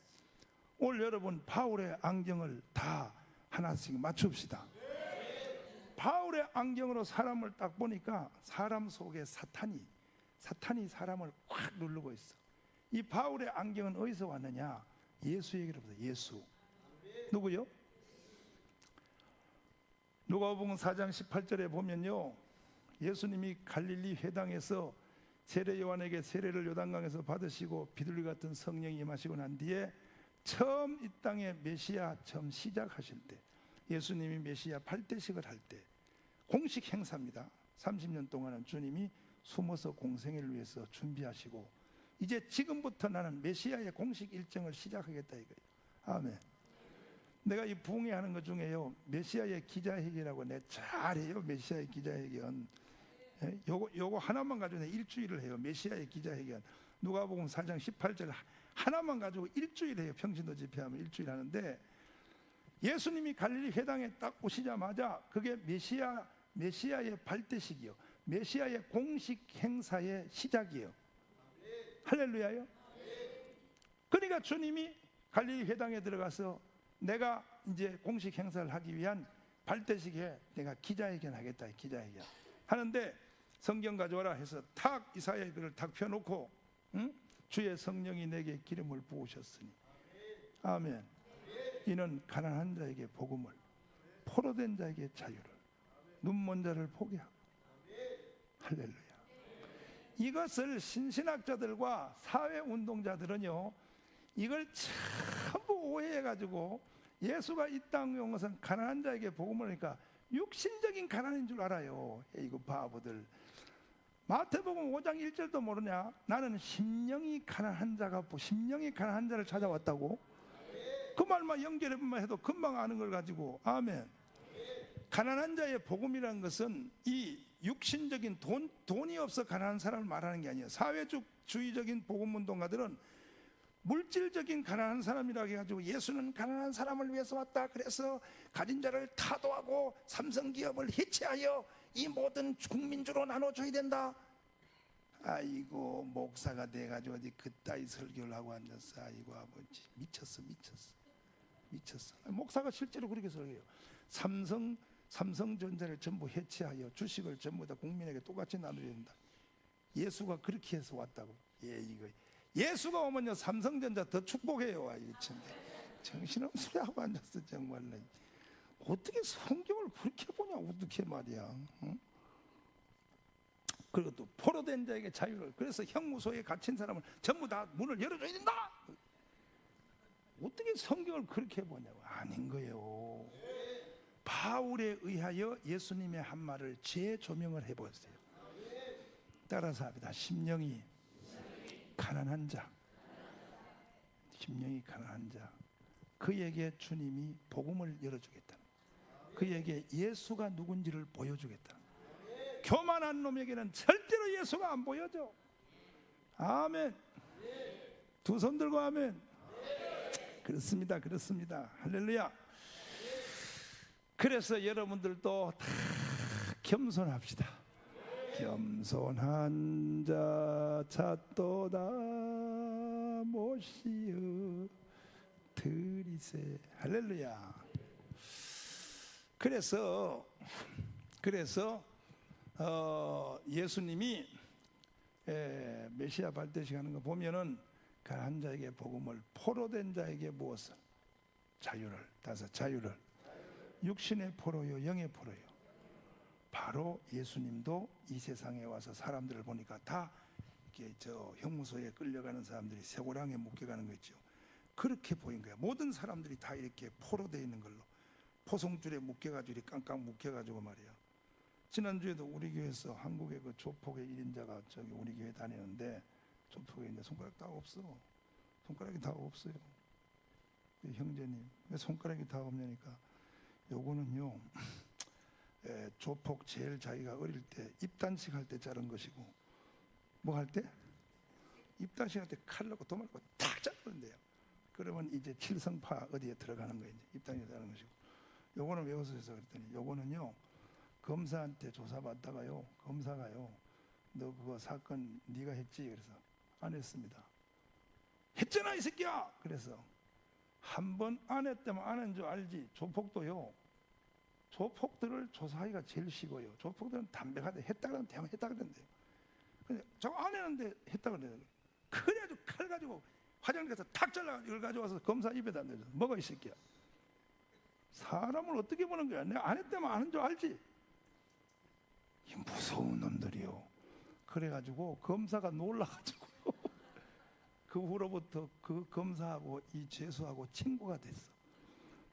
오늘 여러분 바울의 안경을 다 하나씩 맞춥시다. 바울의 안경으로 사람을 딱 보니까 사람 속에 사탄이 사람을 꽉 누르고 있어. 이 바울의 안경은 어디서 왔느냐? 예수 얘기로부터. 예수. 누구요? 누가복음 4장 18절에 보면요, 예수님이 갈릴리 회당에서 세례 요한에게 세례를 요단강에서 받으시고 비둘기 같은 성령이 임하시고 난 뒤에 처음 이 땅에 메시아 처음 시작하실 때, 예수님이 메시아 8대식을 할 때 공식 행사입니다. 30년 동안은 주님이 숨어서 공생애를 위해서 준비하시고 이제 지금부터 나는 메시아의 공식 일정을 시작하겠다 이거예요. 아멘. 내가 이 부흥회 하는 것 중에요, 메시아의 기자회견이라고 내 잘해요. 메시아의 기자회견. 요거 하나만 가지고 내 일주일을 해요. 메시아의 기자회견. 누가복음 4장 18절 하나만 가지고 일주일 해요. 평신도 집회하면 일주일 하는데, 예수님이 갈릴리 회당에 딱 오시자마자 그게 메시아의 발대식이요, 메시아의 공식 행사의 시작이에요. 할렐루야요. 그러니까 주님이 갈릴리 회당에 들어가서 내가 이제 공식 행사를 하기 위한 발대식에 내가 기자회견 하겠다. 기자회견 하는데 성경 가져와라 해서 탁 이사야의 글을 탁 펴놓고, 주의 성령이 내게 기름을 부으셨으니. 아멘. 이는 가난한 자에게 복음을, 포로된 자에게 자유를, 눈먼 자를 보게 하고. 할렐루야. 이것을 신신학자들과 사회운동자들은요, 이걸 전부 오해해가지고 예수가 이 땅에 온 것은 가난한 자에게 복음을 하니까 육신적인 가난인 줄 알아요. 이거 바보들. 마태복음 5장 1절도 모르냐? 나는 심령이 가난한 자를 찾아왔다고. 그 말만 연결해보면 해도 금방 아는 걸 가지고. 아멘. 가난한 자의 복음이라는 것은 이 육신적인 돈이 없어 가난한 사람을 말하는 게 아니에요. 사회주의적인 복음운동가들은 물질적인 가난한 사람이라고 해가지고 예수는 가난한 사람을 위해서 왔다, 그래서 가진 자를 타도하고 삼성기업을 해체하여 이 모든 국민주로 나눠줘야 된다. 아이고, 목사가 돼가지고 어디 그따위 설교를 하고 앉았어. 아이고 아버지, 미쳤어. 목사가 실제로 그렇게 설교해요. 삼성전자를 전부 해체하여 주식을 전부 다 국민에게 똑같이 나눠야 된다. 예수가 그렇게 해서 왔다고. 이거 예수가 오면요 삼성전자 더 축복해요. 이거 참 정신없는 소리 하고 앉았어. 정말로. 어떻게 성경을 그렇게 보냐, 어떻게 말이야. 응? 그리고 또 포로된 자에게 자유를, 그래서 형무소에 갇힌 사람을 전부 다 문을 열어줘야 된다. 어떻게 성경을 그렇게 보냐고. 아닌 거예요. 바울에 의하여 예수님의 한 말을 재조명을 해보세요. 따라서 합니다. 심령이 가난한 자, 그에게 주님이 복음을 열어주겠다. 그에게 예수가 누군지를 보여주겠다. 교만한 놈에게는 절대로 예수가 안 보여져. 아멘. 두 손 들고 아멘. 그렇습니다. 할렐루야. 그래서 여러분들도 다 겸손합시다. 겸손한 자 찾도다 못이여 들이세. 할렐루야. 그래서 예수님이 메시아 발대식 하는 거 보면은 가난한 자에게 복음을, 포로된 자에게 무엇을? 자유를. 다섯, 자유를. 육신의 포로요, 영의 포로요. 바로 예수님도 이 세상에 와서 사람들을 보니까 다 이렇게 저 형무소에 끌려가는 사람들이 쇠고랑에 묶여가는 거 있죠. 그렇게 보인 거야. 모든 사람들이 다 이렇게 포로되어 있는 걸로, 포송줄에 묶여가지고 이렇게 깡깡 묶여가지고 말이야. 지난주에도 우리 교회에서 한국의 그 조폭의 1인자가 저기 우리 교회 다니는데, 조폭에 이제 손가락 다 없어. 손가락이 다 없어요. 형제님, 왜 손가락이 다 없냐니까, 요거는요 조폭 제일 자기가 어릴 때 입단식 할 때 자른 것이고, 뭐 할 때? 입단식 할 때 칼 넣고 도마로 탁 자르는데요. 그러면 이제 칠성파 어디에 들어가는 거예요. 이제 입단식 자른 것이고, 요거는 왜 없어서 그랬더니, 요거는요 검사한테 조사받다가요, 검사가요, 너 그거 사건 네가 했지? 그래서 안 했습니다. 했잖아 이 새끼야! 그래서 한 번 안 했다면 안 한 줄 알지. 조폭도요, 조폭들을 조사하기가 제일 쉬워요. 조폭들은 담백하게 했다 그러면 대형 했다 그러는데요. 근데 저거 안 했는데 했다 그래요. 그래가지고 칼 가지고 화장실 가서 탁 잘라 이걸 가져와서 검사 입에다 내줘. 먹어 이 새끼야. 사람을 어떻게 보는 거야? 내가 안 했다면 안 한 줄 알지. 이 무서운 놈들이요. 그래가지고 검사가 놀라가지고 그 후로부터 그 검사하고 이 죄수하고 친구가 됐어.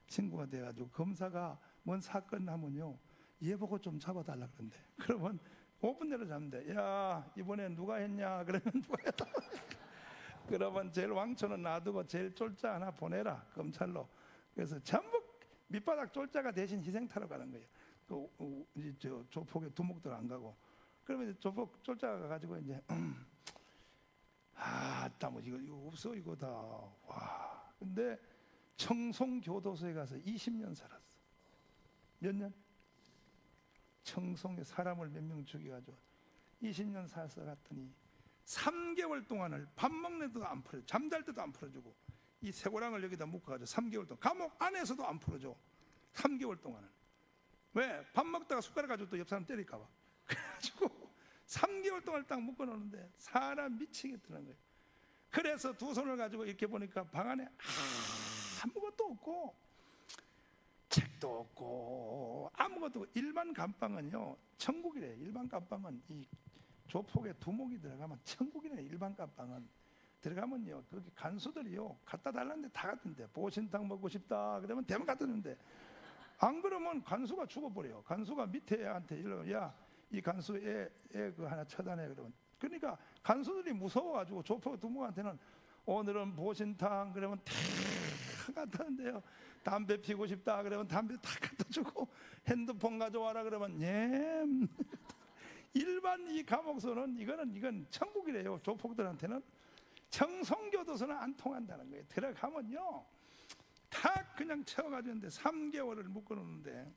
친구가 돼가지고 검사가 뭔 사건 하면요, 얘 보고 좀 잡아달라 그런대. 그러면 5분 내로 잡는데, 야 이번에 누가 했냐? 그러면 누가 했다. 그러면 제일 왕초는 놔두고 제일 쫄자 하나 보내라, 검찰로. 그래서 전부 밑바닥 쫄자가 대신 희생타로 가는 거예요. 또 이제 저 조폭의 두목들 안 가고. 그러면 이제 조폭 쫄자가 가가지고 이제 뭐 이거 없어 이거 다. 와. 근데 청송교도소에 가서 20년 살았어. 몇 년? 청송에 사람을 몇 명 죽여가지고 20년 살아서 갔더니 3개월 동안을 밥 먹는 데도 안 풀어줘, 잠잘 때도 안 풀어주고, 이 쇠고랑을 여기다 묶어가지고 3개월 동안 감옥 안에서도 안 풀어줘. 3개월 동안은. 왜? 밥 먹다가 숟가락 가지고 또 옆 사람 때릴까봐. 그래가지고 3개월 동안 딱 묶어놓는데 사람 미치겠다는 거예요. 그래서 두 손을 가지고 이렇게 보니까 방 안에 아무것도 없고, 책도 없고 아무것도 없고. 일반 감방은요 천국이래. 일반 감방은 이 조폭의 두목이 들어가면 천국이네. 일반 감방은 들어가면요 거기 간수들이요 갖다 달라는데 다 갖던데. 보신탕 먹고 싶다 그러면 대만 갖다 주는데, 안 그러면 간수가 죽어버려요. 간수가 밑에 애한테 이러면, 야 이 간수 애 그 하나 처단해. 그러면, 그러니까 간수들이 무서워가지고 조폭 두목한테는 오늘은 보신탕 그러면 탁 갖다는데요, 담배 피고 싶다 그러면 담배 탁 갖다 주고, 핸드폰 가져와라 그러면 예. 일반 이 감옥소는 이건 천국이래요. 조폭들한테는. 청송교도소는 안 통한다는 거예요. 들어가면요 다 그냥 채워가지는데 3개월을 묶어놓는데,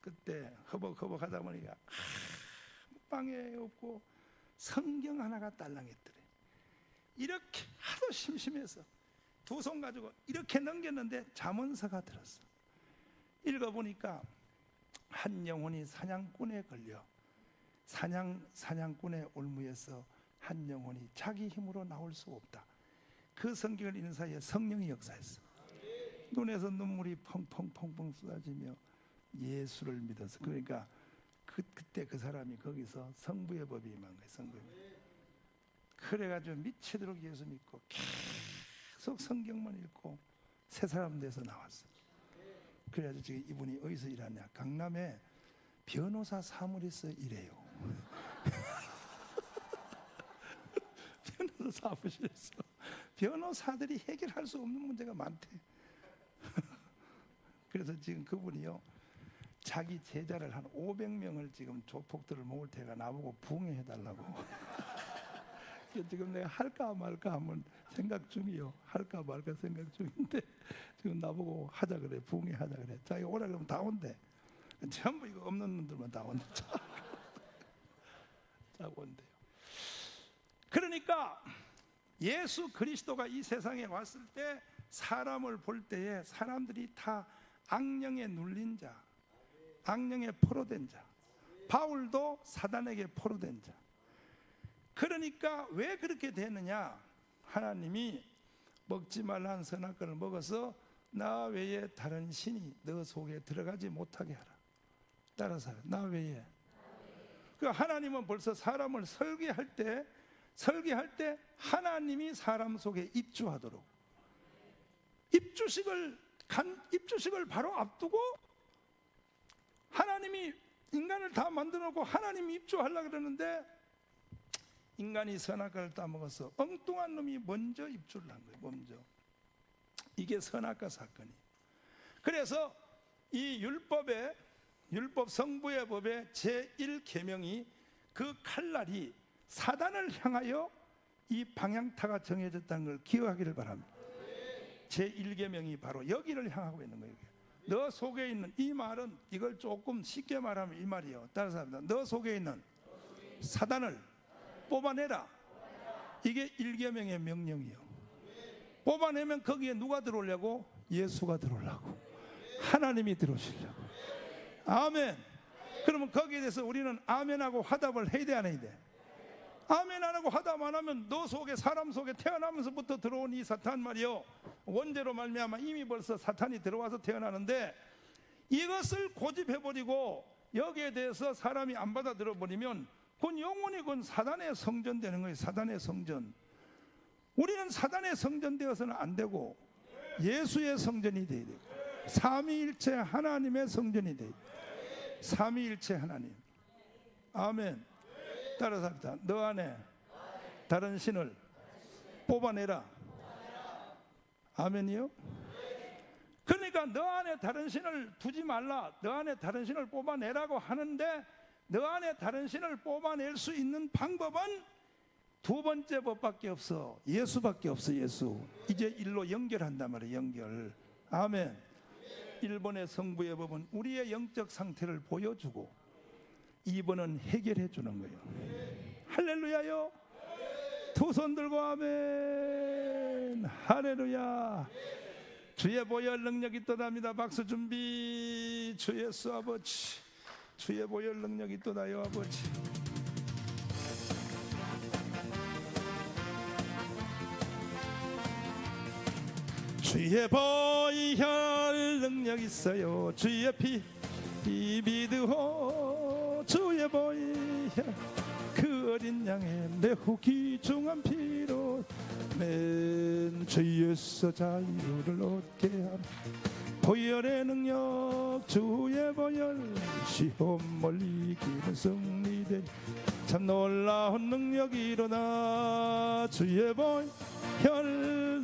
그때 허벅허벅 하다 보니까 방에 없고 성경 하나가 딸랑했더래. 이렇게 하도 심심해서 두 손 가지고 이렇게 넘겼는데 잠언서가 들었어. 읽어보니까 한 영혼이 사냥꾼에 걸려 사냥꾼의 올무에서 한 영혼이 자기 힘으로 나올 수 없다. 그 성경을 읽는 사이에 성령이 역사했어. 눈에서 눈물이 펑펑펑펑 쏟아지며 예수를 믿어서. 그러니까 그때 그 사람이 거기서 성부의 법이 임한 거예요. 성부의 법. 그래가지고 미치도록 예수 믿고 계속 성경만 읽고 새 사람 돼서 나왔어. 그래가지고 지금 이분이 어디서 일하냐? 강남에 변호사 사무실에서 일해요. 변호사 사무실에서. 변호사들이 해결할 수 없는 문제가 많대. 그래서 지금 그분이요 자기 제자를 한 500명을 지금 조폭들을 모을 테가 나보고 부흥해달라고. 지금 내가 할까 말까 한번 생각 중이요. 할까 말까 생각 중인데 지금 나보고 하자 그래. 부흥회 하자 그래. 자기 오라 그러면 다 온대. 전부 이거 없는 놈들만 다 온대. 자 온대요. 그러니까 예수 그리스도가 이 세상에 왔을 때 사람을 볼 때에 사람들이 다 악령에 눌린 자, 악령에 포로된 자, 바울도 사단에게 포로된 자. 그러니까 왜 그렇게 되느냐? 하나님이 먹지 말라는 선악과를 먹어서 나 외에 다른 신이 너 속에 들어가지 못하게 하라. 따라서 나 외에. 그 하나님은 벌써 사람을 설계할 때 하나님이 사람 속에 입주하도록 입주식을 바로 앞두고 하나님이 인간을 다 만들어 놓고 하나님이 입주하려고 그러는데 인간이 선악과를 따먹어서 엉뚱한 놈이 먼저 입주를 한 거예요. 먼저. 이게 선악과 사건이. 그래서 이 율법 성부의 법의 제1계명이 그 칼날이 사단을 향하여 이 방향타가 정해졌다는 걸 기억하기를 바랍니다. 제1계명이 바로 여기를 향하고 있는 거예요. 너 속에 있는, 이 말은 이걸 조금 쉽게 말하면 이 말이에요. 따라서 합니다. 너 속에 있는 사단을 뽑아내라. 이게 1계명의 명령이에요. 뽑아내면 거기에 누가 들어오려고? 예수가 들어오려고, 하나님이 들어오시려고. 아멘. 그러면 거기에 대해서 우리는 아멘하고 화답을 해야 돼, 안 해야 돼? 아멘 안 하고 화답 안 하면 너 속에, 사람 속에 태어나면서부터 들어온 이 사탄 말이요, 원죄로 말미암아 이미 벌써 사탄이 들어와서 태어나는데, 이것을 고집해버리고 여기에 대해서 사람이 안 받아들여 버리면 그건 영원히 그건 사단의 성전 되는 거예요. 사단의 성전. 우리는 사단의 성전 되어서는 안 되고 예수의 성전이 돼야 돼요. 삼위일체 하나님의 성전이 돼요. 삼위일체 하나님. 아멘. 따라서 합니다. 너 안에 다른 신을 뽑아내라. 아멘이요? 그러니까 너 안에 다른 신을 두지 말라, 너 안에 다른 신을 뽑아내라고 하는데, 너 안에 다른 신을 뽑아낼 수 있는 방법은 두 번째 법밖에 없어. 예수밖에 없어. 예수. 이제 일로 연결한단 말이에요. 연결. 아멘. 1번의 성부의 법은 우리의 영적 상태를 보여주고 2번은 해결해 주는 거예요. 할렐루야요. 두 손 들고 아멘. 할렐루야. 주의 보혈 능력이 떠납니다. 박수 준비. 주 예수 아버지, 주의 보혈 능력이 떠나요 아버지. 주의 보혈 능력 있어요. 주의 피 믿으오. 주의 보혈 그 어린 양의 매우 귀중한 피로 맨 죄에서 자유를 얻게 하라. 보혈의 능력 주의 보혈 시험을 이기는 승리된 참 놀라운 능력이 일어나. 주의 보혈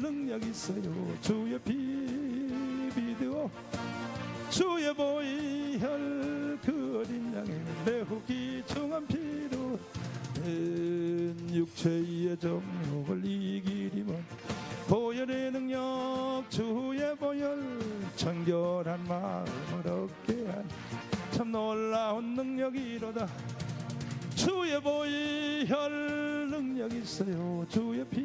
능력 있어요. 주의 피 믿으오. 주의 보혈 그 어린 양의 매우 귀중한 피로 육체의 정욕을 이기리면 보혈의 능력 주의 보혈 정결한 마음을 얻게 한 참 놀라운 능력이로다. 주의 보혈 능력 있어요. 주의 피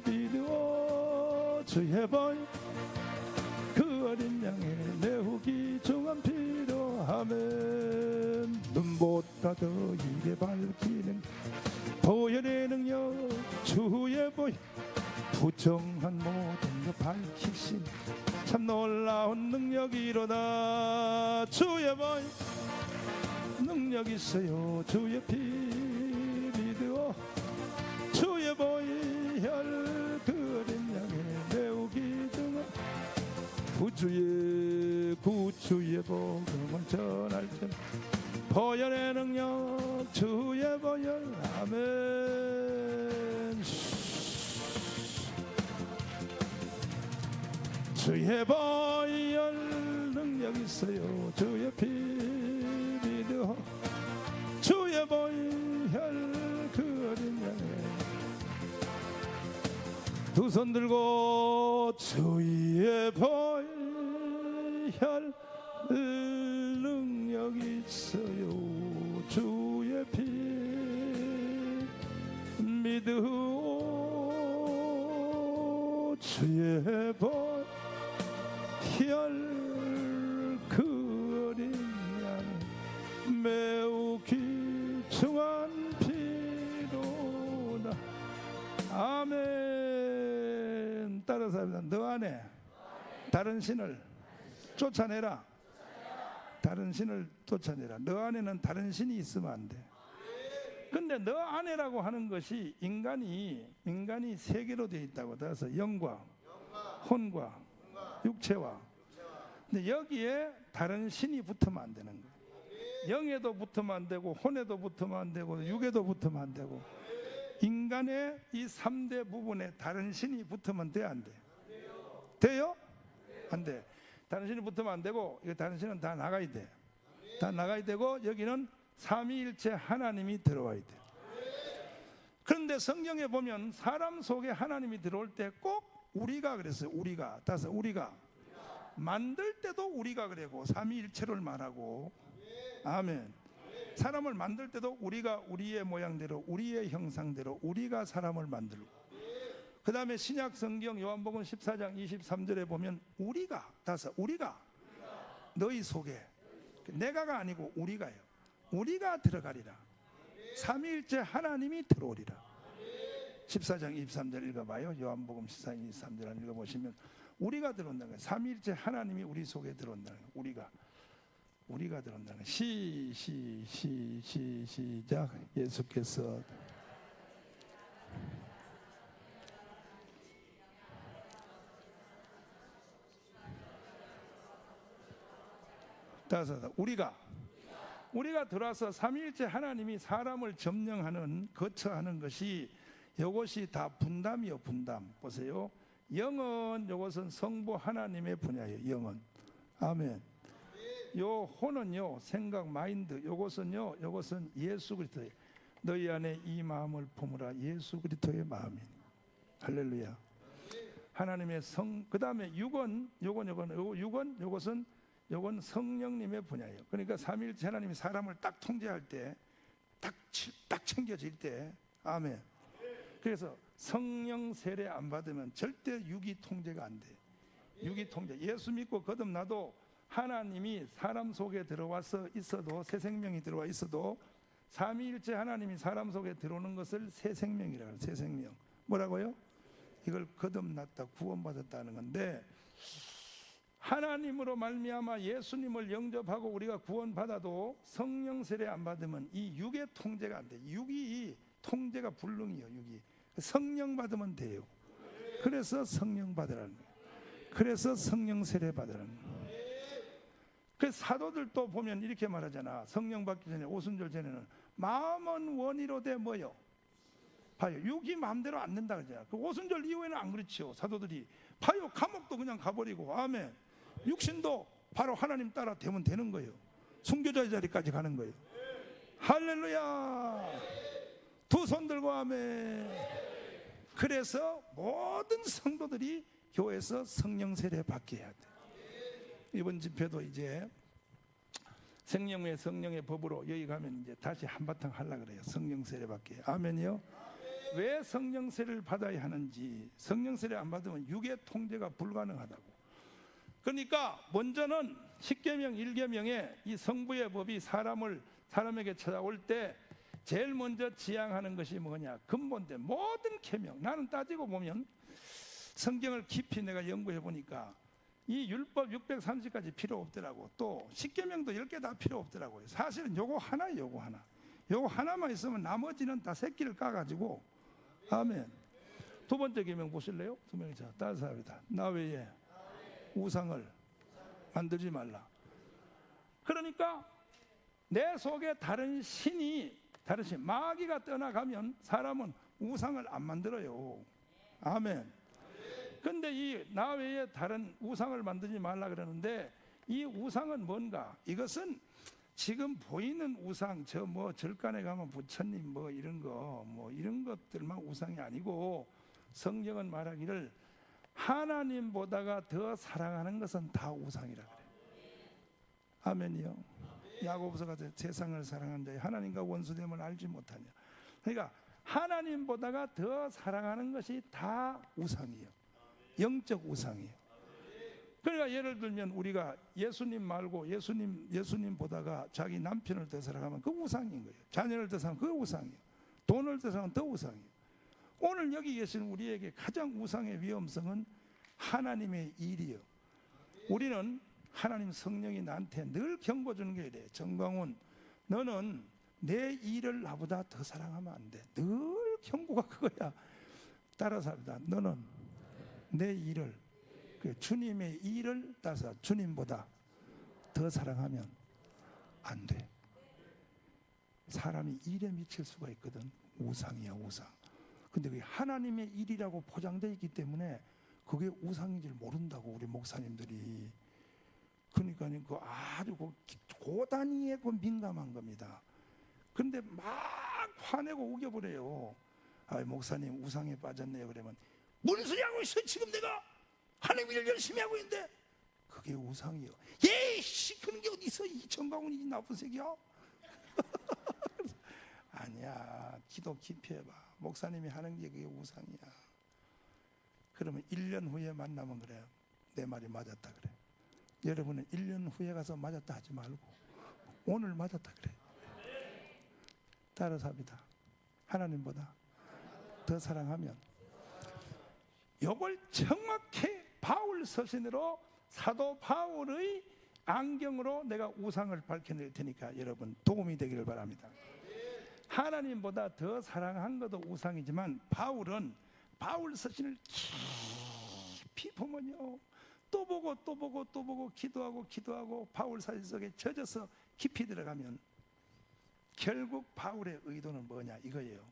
믿으오. 주의 보혈 그 어린 양의 매우 귀중한 피로 아멘. 눈보다 더 이게 밝히는 보혈의 능력 주의 보혈 부정한 모든 것 밝히신 참 놀라운 능력이로다. 주의 보혈 능력 있어요. 주의 피 믿으오. 주의 보혈 그 어린 양의 매우 귀중한 구주의 복음을 전할 때 보혈의 능력 주의 보혈 아멘. 주의 보혈 능력 있어요. 주의 피 믿으오. 주의 보혈 그 어린 양의 두 손 들고 주의 보혈 능력 있어요. 주의 피 믿으오. 주의 보혈 그 어린 양 매우 따라서 합니다. 너 안에 다른 신을 쫓아내라. 다른 신을 쫓아내라. 너 안에는 다른 신이 있으면 안 돼. 근데 너 안에라고 하는 것이 인간이 세 개로 되어 있다고. 따라서 영과 혼과 육체와. 근데 여기에 다른 신이 붙으면 안 되는 거예요. 영에도 붙으면 안 되고 혼에도 붙으면 안 되고 육에도 붙으면 안 되고 인간의 이 3대 부분에 다른 신이 붙으면 돼, 안 돼? 돼요? 안 돼. 다른 신이 붙으면 안 되고 이거 다른 신은 다 나가야 돼. 다 나가야 되고 여기는 삼위일체 하나님이 들어와야 돼. 그런데 성경에 보면 사람 속에 하나님이 들어올 때 꼭 우리가 그랬어요. 우리가. 따라서 우리가 만들 때도 우리가 그래고 삼위일체를 말하고 아멘. 사람을 만들 때도 우리가 우리의 모양대로 우리의 형상대로 우리가 사람을 만들고 그 다음에 신약 성경 요한복음 14장 23절에 보면 우리가 따라서 우리가 너희 속에 내가가 아니고 우리가요. 우리가 들어가리라. 삼위일체 하나님이 들어오리라. 14장 23절 읽어봐요. 요한복음 14장 23절 읽어보시면 우리가 들어온다는 거예요. 삼위일체 하나님이 우리 속에 들어온다는 거예요. 우리가 들어온다는 거예요. 시작. 예수께서 따라서 우리가 들어와서 삼위일체 하나님이 사람을 점령하는 거처하는 것이 이것이 다 분담이요. 분담. 보세요. 영은 이것은 성부 하나님의 분야예요. 영은. 아멘. 요 혼은요 생각 마인드 요것은 예수 그리스도예요. 너희 안에 이 마음을 품으라. 예수 그리스도의 마음이. 할렐루야. 하나님의 그다음에 육은 요건 성령님의 분야예요. 그러니까 삼위일체 하나님이 사람을 딱 통제할 때 딱 챙겨질 때 아멘. 그래서 성령 세례 안 받으면 절대 육이 통제가 안 돼. 육이 통제. 예수 믿고 거듭나도 하나님이 사람 속에 들어와서 있어도 새 생명이 들어와 있어도 삼위일체 하나님이 사람 속에 들어오는 것을 새 생명이라고 해요. 새 생명. 뭐라고요? 이걸 거듭났다 구원받았다는 건데 하나님으로 말미암아 예수님을 영접하고 우리가 구원받아도 성령 세례 안 받으면 이 육의 통제가 안 돼. 육이 통제가 불능이요. 육이 성령 받으면 돼요. 그래서 성령 받으라는 거예요. 그래서 성령 세례 받으라는 거예요. 그 사도들도 보면 이렇게 말하잖아. 성령 받기 전에 오순절 전에는 마음은 원의로 돼 뭐요? 봐요. 육이 마음대로 안 된다 그러잖아. 그 오순절 이후에는 안 그렇지요. 사도들이 봐요. 감옥도 그냥 가버리고 아멘. 육신도 바로 하나님 따라 되면 되는 거예요. 순교자의 자리까지 가는 거예요. 할렐루야. 두 손 들고 아멘. 그래서 모든 성도들이 교회에서 성령 세례 받게 해야 돼. 이번 집회도 이제 생명의 성령의 법으로 여기 가면 이제 다시 한바탕 하려고 그래요. 성령 세례 받게. 아멘이요. 왜 성령 세례를 받아야 하는지. 성령 세례 안 받으면 육의 통제가 불가능하다고. 그러니까 먼저는 십계명 1계명에 이 성부의 법이 사람에게 찾아올 때 제일 먼저 지향하는 것이 뭐냐. 근본된 모든 계명. 나는 따지고 보면 성경을 깊이 내가 연구해 보니까 이 율법 630까지 필요 없더라고. 또 십계명도 10개 다 필요 없더라고요. 사실은 요거 하나예요. 요거 하나. 요거 하나만 있으면 나머지는 다 새끼를 까가지고 아멘. 두 번째 계명 보실래요? 두 명이 자 따라서 합니다. 나 외에 우상을 만들지 말라. 그러니까 내 속에 다른 신 마귀가 떠나가면 사람은 우상을 안 만들어요. 아멘. 근데 이 나 외에 다른 우상을 만들지 말라 그러는데 이 우상은 뭔가? 이것은 지금 보이는 우상, 저 뭐 절간에 가면 부처님 뭐 이런 것들만 우상이 아니고 성경은 말하기를 하나님보다가 더 사랑하는 것은 다 우상이라 그래요. 아멘이요. 야고보서가 세상을 사랑하는 자여 하나님과 원수됨을 알지 못하냐. 그러니까 하나님보다가 더 사랑하는 것이 다 우상이에요. 영적 우상이에요. 그러니까 예를 들면 우리가 예수님 말고 예수님 보다가 자기 남편을 더 사랑하면 그 우상인 거예요. 자녀를 더 사랑하면 그 우상이에요. 돈을 더 사랑하면 더 우상이에요. 오늘 여기 계신 우리에게 가장 우상의 위험성은 하나님의 일이요. 우리는 하나님 성령이 나한테 늘 경고 주는 게 이래. 정광훈, 너는 내 일을 나보다 더 사랑하면 안 돼. 늘 경고가 그거야. 따라서 합니다. 너는 내 일을, 주님의 일을 따라서 주님보다 더 사랑하면 안 돼. 사람이 일에 미칠 수가 있거든. 우상이야, 우상. 근데 그게 하나님의 일이라고 포장되어 있기 때문에 그게 우상인 줄 모른다고, 우리 목사님들이. 그러니까 그 아주 그 단위에 그 민감한 겁니다. 근데 막 화내고 우겨버려요. 아, 목사님 우상에 빠졌네요. 그러면 무슨 소리 하고 있어? 지금 내가 하나님 일을 열심히 하고 있는데. 그게 우상이요. 예씨, 그런 게 어디 있어? 이 정강훈이 이 나쁜 새끼야. 아니야, 기도 깊이 해봐. 목사님이 하는 게 그게 우상이야. 그러면 1년 후에 만나면 그래요. 내 말이 맞았다 그래. 여러분은 1년 후에 가서 맞았다 하지 말고 오늘 맞았다 그래. 따라서 합니다. 하나님보다 더 사랑하면. 이걸 정확히 바울 서신으로 사도 바울의 안경으로 내가 우상을 밝혀낼 테니까 여러분 도움이 되기를 바랍니다. 하나님보다 더 사랑한 것도 우상이지만 바울은 바울 서신을 깊이 보면요, 또 보고 또 보고 또 보고 기도하고 바울 사진 속에 젖어서 깊이 들어가면 결국 바울의 의도는 뭐냐 이거예요.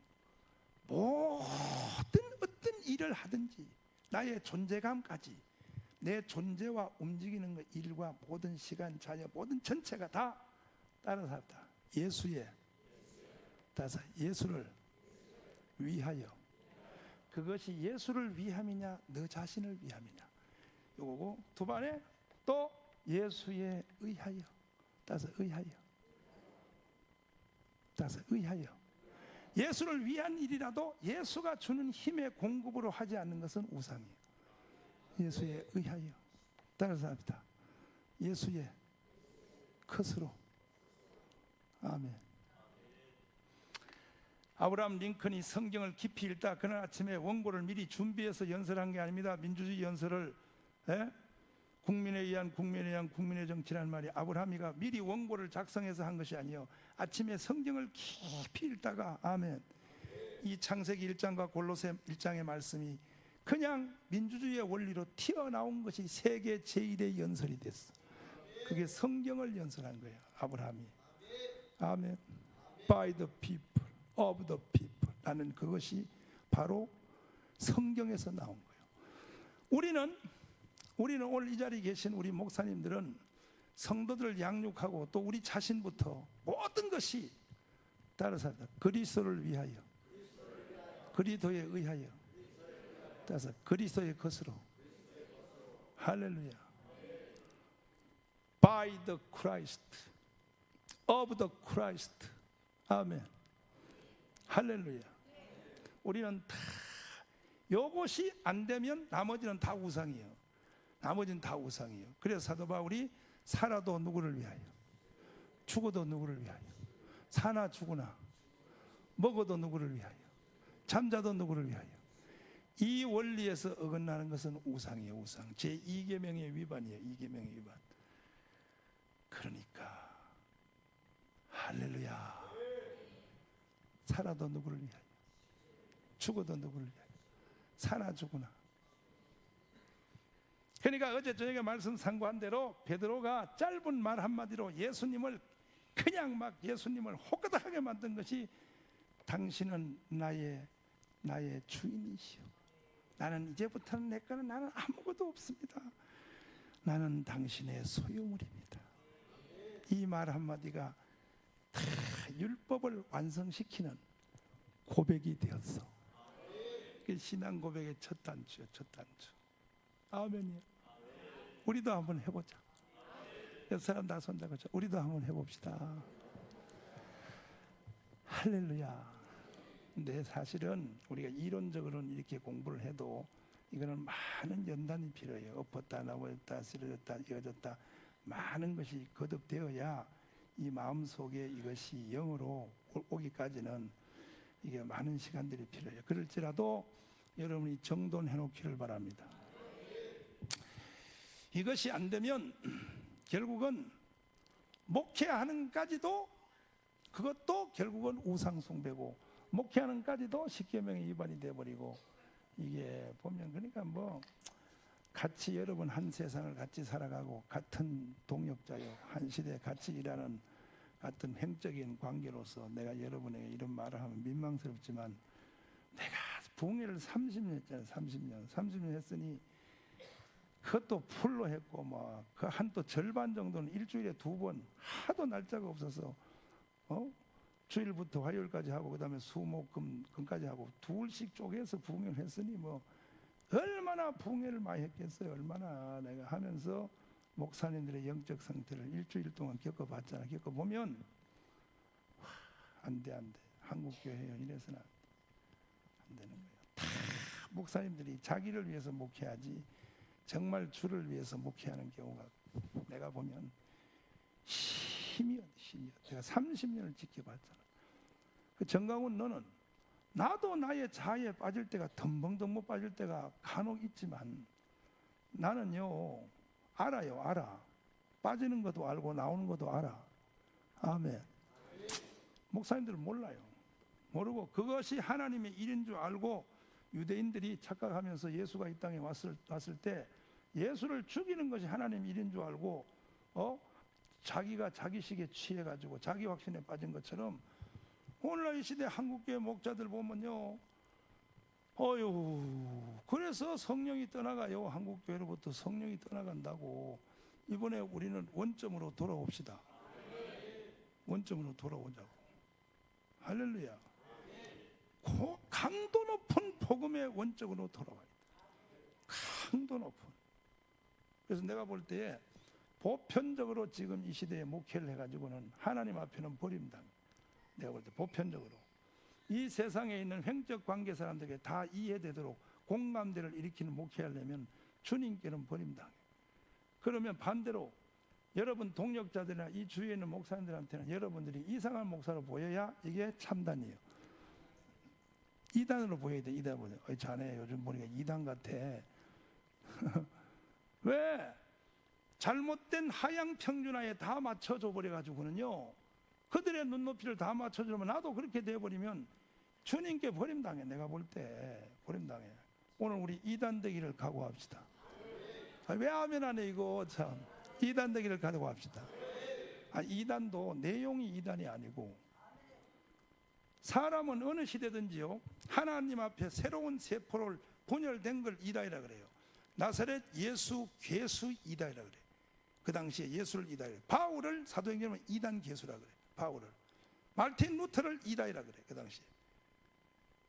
어떤 일을 하든지 나의 존재감까지, 내 존재와 움직이는 것, 일과 모든 시간, 자녀, 모든 전체가 다 따라서 합니다. 예수를 위하여. 그것이 예수를 위함이냐 너 자신을 위함이냐 요거고, 두 번에 또 예수에 의하여. 따라서 의하여. 예수를 위한 일이라도 예수가 주는 힘의 공급으로 하지 않는 것은 우상이에요. 예수에 의하여. 따라서 합니다. 예수의 컷으로. 아멘. 아브라함 링컨이 성경을 깊이 읽다 그날 아침에 원고를 미리 준비해서 연설한 게 아닙니다. 민주주의 연설을, 국민에 의한 국민의 정치라는 말이 아브라함이가 미리 원고를 작성해서 한 것이 아니에요. 아침에 성경을 깊이 읽다가, 아멘, 이 창세기 1장과 골로새 1장의 말씀이 그냥 민주주의의 원리로 튀어나온 것이 세계 제1의 연설이 됐어. 그게 성경을 연설한 거예요, 아브라함이. 아멘. By the people, of the people 라는 그것이 바로 성경에서 나온 거예요. 우리는 오늘 이 자리에 계신 우리 목사님들은 성도들을 양육하고 또 우리 자신부터 모든 것이 따라서 그리스도를 위하여, 그리스도에 의하여, 따라서 그리스도의 것으로. 할렐루야. By the Christ, of the Christ. 아멘. 할렐루야. 우리는 다 요것이 안 되면 나머지는 다 우상이에요. 그래서 사도 바울이 살아도 누구를 위하여, 죽어도 누구를 위하여, 사나 죽으나 먹어도 누구를 위하여, 잠자도 누구를 위하여. 이 원리에서 어긋나는 것은 우상이에요. 우상. 제2계명의 위반이에요. 2계명의 위반. 그러니까 할렐루야. 살아도 누구를 위하여, 죽어도 누구를 위하여, 사나 죽으나. 그러니까 어제 저녁에 말씀 상고한 대로 베드로가 짧은 말 한마디로 예수님을 그냥 막 예수님을 호끄닥하게 만든 것이, 당신은 나의 주인이시오. 나는 이제부터는 내 거는, 나는 아무것도 없습니다. 나는 당신의 소유물입니다. 이 말 한마디가 다 율법을 완성시키는 고백이 되었어. 그 신앙 고백의 첫 단추요, 첫 단추. 아멘이요. 우리도 한번 해보자. 옆 사람 다 손잡고 우리도 한번 해봅시다. 할렐루야. 근데 사실은 우리가 이론적으로는 이렇게 공부를 해도 이거는 많은 연단이 필요해요. 엎었다 넘어졌다 쓰러졌다 이어졌다 많은 것이 거듭되어야 이 마음속에 이것이 영으로 오기까지는 이게 많은 시간들이 필요해요. 그럴지라도 여러분이 정돈해 놓기를 바랍니다. 이것이 안 되면 결국은 목회하는까지도 그것도 결국은 우상숭배고, 목회하는까지도 십계명의 위반이 돼버리고, 이게 보면 그러니까 뭐 같이 여러분 한 세상을 같이 살아가고 같은 동역자요, 한 시대에 같이 일하는 같은 행적인 관계로서 내가 여러분에게 이런 말을 하면 민망스럽지만, 내가 부흥회를 30년 했잖아요. 30년 했으니 그것도 풀로 했고, 뭐 그 한 또 절반 정도는 일주일에 2번, 하도 날짜가 없어서 주일부터 화요일까지 하고 그다음에 수목금까지 하고 둘씩 쪼개서 부흥회를 했으니 뭐 얼마나 부흥회를 많이 했겠어요. 얼마나 내가 하면서 목사님들의 영적 상태를 일주일 동안 겪어봤잖아. 겪어보면 안 돼. 한국교회요 이래서는 안 되는 거예요. 다 목사님들이 자기를 위해서 목회하지 정말 주를 위해서 목회하는 경우가 내가 보면 힘이야. 내가 30년을 지켜봤잖아. 그 정강훈, 너는 나도 나의 자아에 빠질 때가 덤벙덤벙 빠질 때가 간혹 있지만 나는요 알아. 빠지는 것도 알고 나오는 것도 알아. 아멘. 목사님들은 몰라요. 모르고 그것이 하나님의 일인 줄 알고 유대인들이 착각하면서 예수가 이 땅에 왔을 때 예수를 죽이는 것이 하나님의 일인 줄 알고 자기가 자기식에 취해가지고 자기 확신에 빠진 것처럼 오늘날 이 시대 한국교회 목자들 보면요, 그래서 성령이 떠나가요. 한국교회로부터 성령이 떠나간다고. 이번에 우리는 원점으로 돌아옵시다. 원점으로 돌아오자고. 할렐루야. 강도 높은 복음의 원적으로 돌아와야 돼. 강도 높은. 그래서 내가 볼 때에 보편적으로 지금 이 시대에 목회를 해가지고는 하나님 앞에는 버림당. 내가 볼 때 보편적으로 이 세상에 있는 횡적 관계 사람들에게 다 이해되도록 공감대를 일으키는 목회하려면 주님께는 버림당해. 그러면 반대로 여러분 동역자들이나 이 주위에 있는 목사님들한테는 여러분들이 이상한 목사로 보여야 이게 참단이에요. 이단으로 보여야 돼. 이단 보여. 자네 요즘 보니까 이단 같아. 왜? 잘못된 하향 평준화에 다 맞춰줘 버려가지고는요, 그들의 눈높이를 다 맞춰주면 나도 그렇게 돼버리면 주님께 버림당해. 내가 볼 때 버림당해. 오늘 우리 이단 되기를 각오합시다. 왜 하면 안 해 이거 참. 이단 되기를 각오합시다. 이단도 내용이 이단이 아니고, 사람은 어느 시대든지요 하나님 앞에 새로운 세포를 분열된 걸 이단이라 그래요. 나사렛 예수 괴수 이단이라 그래. 그 당시에 예수를 이단이라 그래. 바울을 사도행전은 이단 괴수라 그래. 바울을. 마르틴 루터를 이단이라 그래. 그 당시에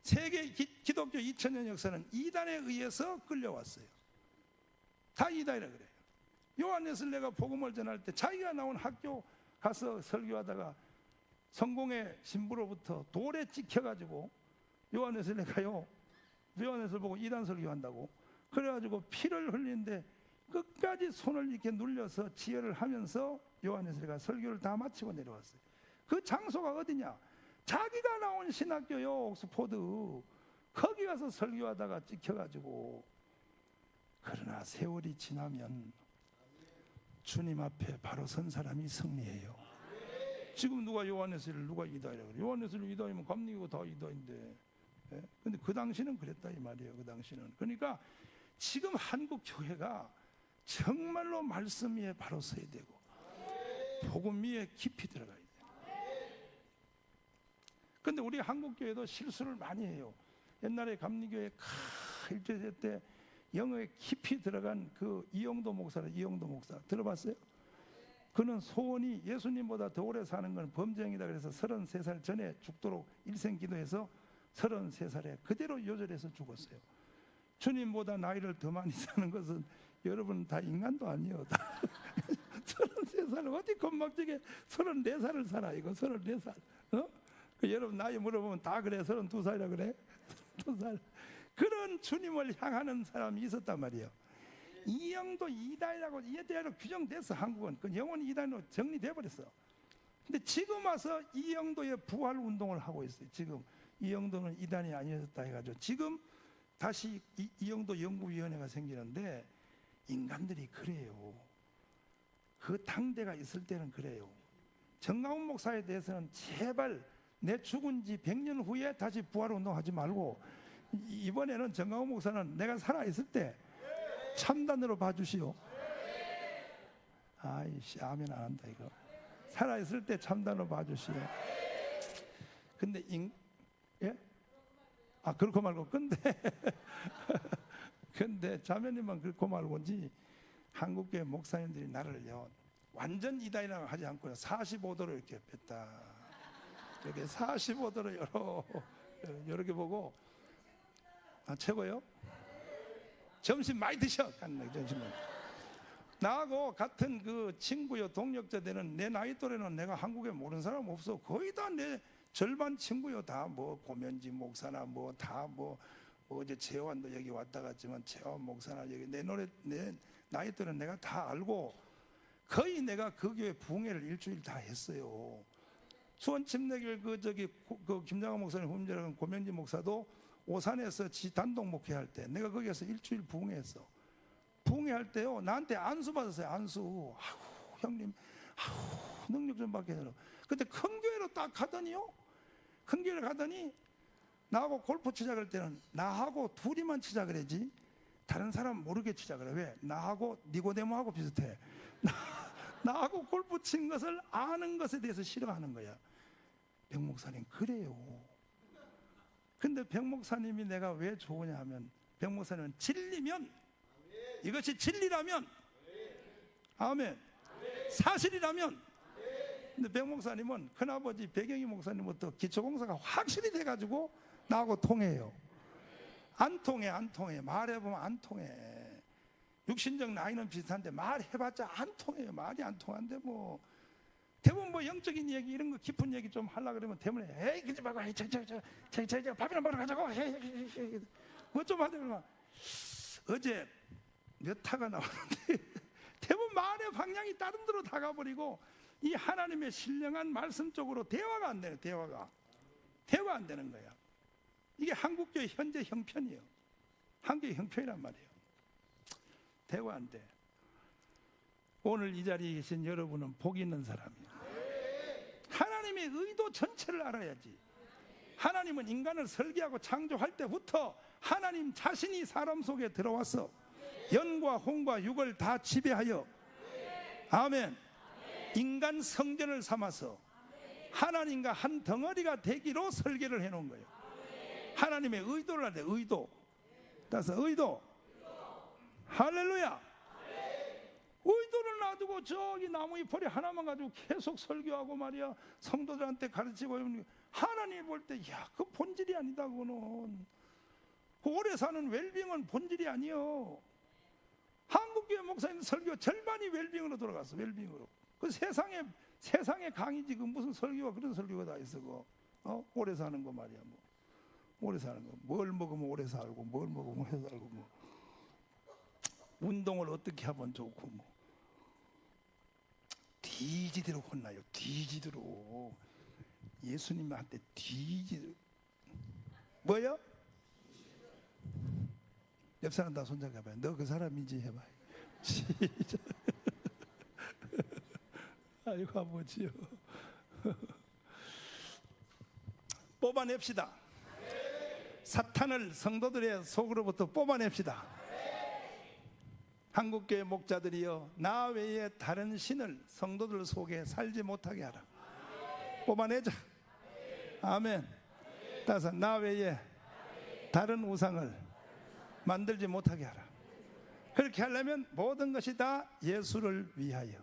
세계 기독교 2000년 역사는 이단에 의해서 끌려왔어요. 다 이단이라 그래요. 요한에서 내가 복음을 전할 때 자기가 나온 학교 가서 설교하다가 성공의 신부로부터 돌에 찍혀가지고 요한에서 내가요 요한에서 보고 이단 설교한다고 그래가지고 피를 흘리는데 끝까지 손을 이렇게 눌려서 지혈을 하면서 요한에서 내가 설교를 다 마치고 내려왔어요. 그 장소가 어디냐? 자기가 나온 신학교요 옥스포드. 거기 가서 설교하다가 찍혀가지고. 그러나 세월이 지나면 주님 앞에 바로 선 사람이 승리해요. 지금 누가 요한에서를 누가 이다이라고 그래? 요한에서를 이다이면 감리교 다 이다인데. 예? 근데 그 당시는 그랬다 이 말이에요. 그 당시는. 그러니까 지금 한국 교회가 정말로 말씀 위에 바로 서야 되고 복음 위에 깊이 들어가야 돼요. 근데 우리 한국 교회도 실수를 많이 해요. 옛날에 감리교회 일제시대 때 영어에 깊이 들어간 그 이영도 목사 들어봤어요? 그는 소원이 예수님보다 더 오래 사는 건 범죄행위다 그래서 33살 전에 죽도록 일생 기도해서 33살에 그대로 요절해서 죽었어요. 주님보다 나이를 더 많이 사는 것은 여러분 다 인간도 아니에요. 33살 어디 겁막지게 34살을 살아. 이거 34살. 여러분 나이 물어보면 다 그래. 32살이라 그래. 2살. 그런 주님을 향하는 사람이 있었단 말이에요. 이영도 이단이라고 이대로 규정됐어. 한국은 그 영원히 이단으로 정리돼 버렸어. 근데 지금 와서 이영도의 부활 운동을 하고 있어요. 지금 이영도는 이단이 아니었다 해가지고 지금 다시 이영도 연구위원회가 생기는데 인간들이 그래요. 그 당대가 있을 때는 그래요. 정강훈 목사에 대해서는 제발 내 죽은 지 100년 후에 다시 부활운동하지 말고 이번에는 정강훈 목사는 내가 살아있을 때 참단으로 봐주시오. 아이씨 아멘 안 한다 이거. 살아있을 때 참단으로 봐주시오. 근데 예? 아 그렇고 말고 근데 자매님만 그렇고 말고지 한국교회 목사님들이 나를요 완전 이단이라고 하지 않고요 45도로 이렇게 뺐다 이렇게 45도로 이렇게 보고 아 최고요? 점심 많이 드셔. 점심 나하고 같은 그 친구요 동력자 되는 내 나이 또래는 내가 한국에 모르는 사람 없어. 거의 다 내 절반 친구요. 다 뭐 고면지 목사나 뭐 다 뭐 어제 재환도 여기 왔다 갔지만 재환 목사나 여기 내 나이 또래는 내가 다 알고 거의 내가 그 교회 부흥회를 일주일 다 했어요. 수원 침례길 그 김장환 목사님 후임자라는 고면지 목사도 오산에서 지 단독 목회할 때 내가 거기에서 일주일 부흥회했어. 부흥회할 때요 나한테 안수 받았어요. 안수. 아우 형님 아우 능력 좀 받게 해라. 그때 큰 교회로 딱 가더니요 큰 교회를 가더니 나하고 골프 치자 그럴 때는 나하고 둘이만 치자 그러지 다른 사람 모르게 치자 그래. 왜? 나하고 니고데모하고 비슷해. 나하고 골프 친 것을 아는 것에 대해서 싫어하는 거야. 백 목사님 그래요. 근데 백 목사님이 내가 왜 좋으냐 하면 백 목사님은 진리면 이것이 진리라면 아멘 사실이라면 근데 백 목사님은 큰아버지 백영희 목사님부터 기초공사가 확실히 돼가지고 나하고 통해요. 안 통해 말해보면 안 통해. 육신적 나이는 비슷한데 말해봤자 안 통해요. 말이 안 통한데 뭐 대부분 뭐 영적인 얘기 이런 거 깊은 얘기 좀 하려고 그러면 대부분 에이 그러지 말고 저 밥이나 먹으러 가자고 뭐 좀 하자 그러면 어제 몇 타가 나왔는데 대부분 말의 방향이 다른 데로 다가버리고 이 하나님의 신령한 말씀 쪽으로 대화가 안 되는 대화가 안 되는 거야. 이게 한국교회 현재 형편이에요. 한국교회 형편이란 말이에요. 대화 안 돼. 오늘 이 자리에 계신 여러분은 복 있는 사람이에요. 하나님의 의도 전체를 알아야지. 하나님은 인간을 설계하고 창조할 때부터 하나님 자신이 사람 속에 들어와서 영과 혼과 육을 다 지배하여 아멘 인간 성전을 삼아서 하나님과 한 덩어리가 되기로 설계를 해놓은 거예요. 하나님의 의도를 하는데 의도 따라서 의도 할렐루야. 의도를 놔두고 저기 나무 잎퍼리 하나만 가지고 계속 설교하고 말이야 성도들한테 가르치고 하나님 볼 때 야 그 본질이 아니다. 그거는 그 오래 사는 웰빙은 본질이 아니요. 한국교회 목사님 설교 절반이 웰빙으로 돌아갔어. 웰빙으로. 그 세상에 강의지 그 무슨 설교가 그런 설교가 다 있어. 오래 사는 거 말이야. 뭐 오래 사는 거. 뭘 먹으면 오래 살고 뭘 먹으면 오래 살고 뭐 운동을 어떻게 하면 좋고 뭐 뒤지대로 혼나요. 뒤지대로 예수님한테 뒤지대로 뭐요? 옆 사람 다 손잡아봐요. 너 그 사람인지 해봐요. 시작. 아이고 아버지요. 뽑아냅시다. 사탄을 성도들의 속으로부터 뽑아냅시다. 한국교회 목자들이여 나 외에 다른 신을 성도들 속에 살지 못하게 하라. 뽑아내자. 아멘. 따라서 나 외에 다른 우상을 만들지 못하게 하라. 그렇게 하려면 모든 것이 다 예수를 위하여.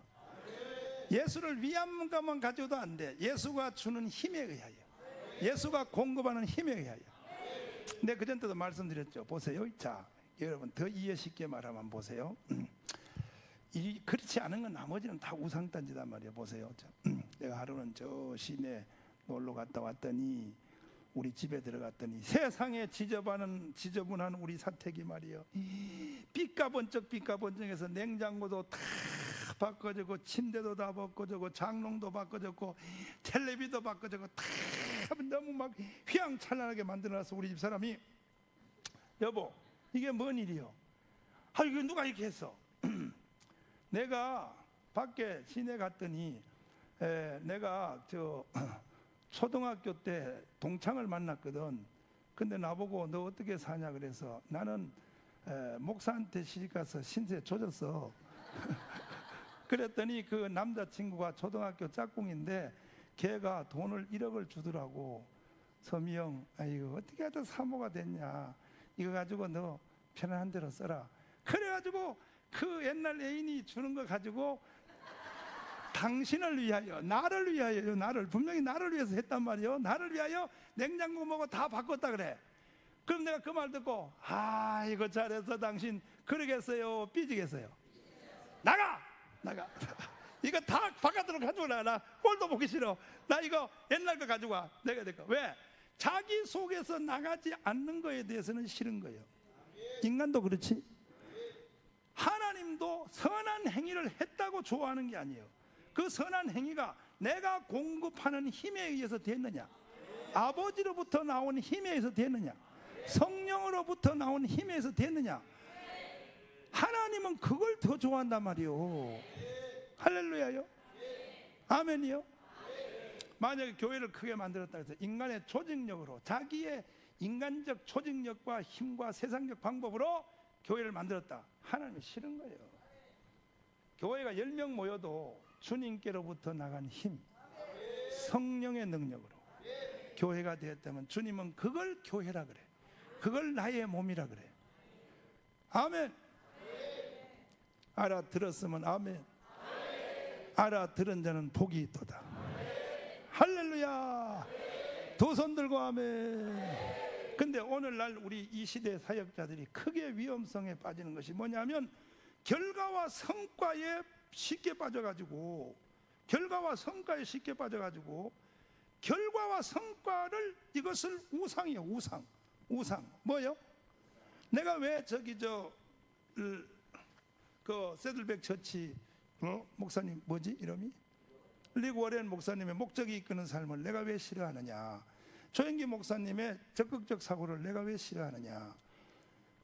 예수를 위한 것만 가져도 안 돼. 예수가 주는 힘에 의하여. 예수가 공급하는 힘에 의하여. 근데 그전에도 말씀드렸죠. 보세요. 자, 여러분 더 이해 쉽게 말하면 보세요. 그렇지 않은 건 나머지는 다 우상단지단 말이에요. 보세요. 내가 하루는 저 시내 놀러 갔다 왔더니 우리 집에 들어갔더니 세상에 지저분한 우리 사택이 말이에요. 삐까번쩍해서 냉장고도 다 바꿔졌고 침대도 다 바꿔졌고 장롱도 바꿔졌고 텔레비도 바꿔졌고 다 하면 너무 막 휘황찬란하게 만들어놔서 우리 집사람이 여보 이게 뭔 일이요? 아 이거 누가 이렇게 했어? 내가 밖에 시내 갔더니 내가 초등학교 때 동창을 만났거든. 근데 나보고 너 어떻게 사냐 그래서 나는 목사한테 시집가서 신세 조졌어. 그랬더니 그 남자친구가 초등학교 짝꿍인데 걔가 돈을 1억을 주더라고. 서미 형 아이고 어떻게 하다 사모가 됐냐, 이거 가지고 너 편안한 대로 써라. 그래가지고 그 옛날 애인이 주는 거 가지고 당신을 위하여, 나를 위하여, 나를 분명히 나를 위해서 했단 말이요. 나를 위하여 냉장고 뭐고 다 바꿨다 그래. 그럼 내가 그 말 듣고 아 이거 잘해서 당신 그러겠어요 삐지겠어요? 나가! 이거 다 바깥으로 가지고 나 꼴도 보기 싫어. 나 이거 옛날 거 가지고 와. 내가 될까? 왜? 자기 속에서 나가지 않는 거에 대해서는 싫은 거예요. 인간도 그렇지. 하나님도 선한 행위를 했다고 좋아하는 게 아니에요. 그 선한 행위가 내가 공급하는 힘에 의해서 됐느냐, 아버지로부터 나온 힘에 의해서 됐느냐, 성령으로부터 나온 힘에 의해서 됐느냐. 하나님은 그걸 더 좋아한단 말이요. 할렐루야요. 아멘이요. 만약에 교회를 크게 만들었다 해서 인간의 조직력으로, 자기의 인간적 조직력과 힘과 세상적 방법으로 교회를 만들었다, 하나님이 싫은 거예요. 교회가 10명 모여도 주님께로부터 나간 힘, 성령의 능력으로 교회가 되었다면 주님은 그걸 교회라 그래. 그걸 나의 몸이라 그래. 아멘. 알아들었으면 아멘. 알아들은 자는 복이 있도다. 할렐루야. 두 손 들고 아멘. 근데 오늘날 우리 이 시대 사역자들이 크게 위험성에 빠지는 것이 뭐냐면 결과와 성과에 쉽게 빠져가지고, 결과와 성과에 쉽게 빠져가지고, 결과와 성과를, 이것을 우상이에요. 우상 뭐요? 내가 왜 그 세들백 처치 목사님 뭐지 이름이? 리그 워렌 목사님의 목적이 이끄는 삶을 내가 왜 싫어하느냐, 조영기 목사님의 적극적 사고를 내가 왜 싫어하느냐,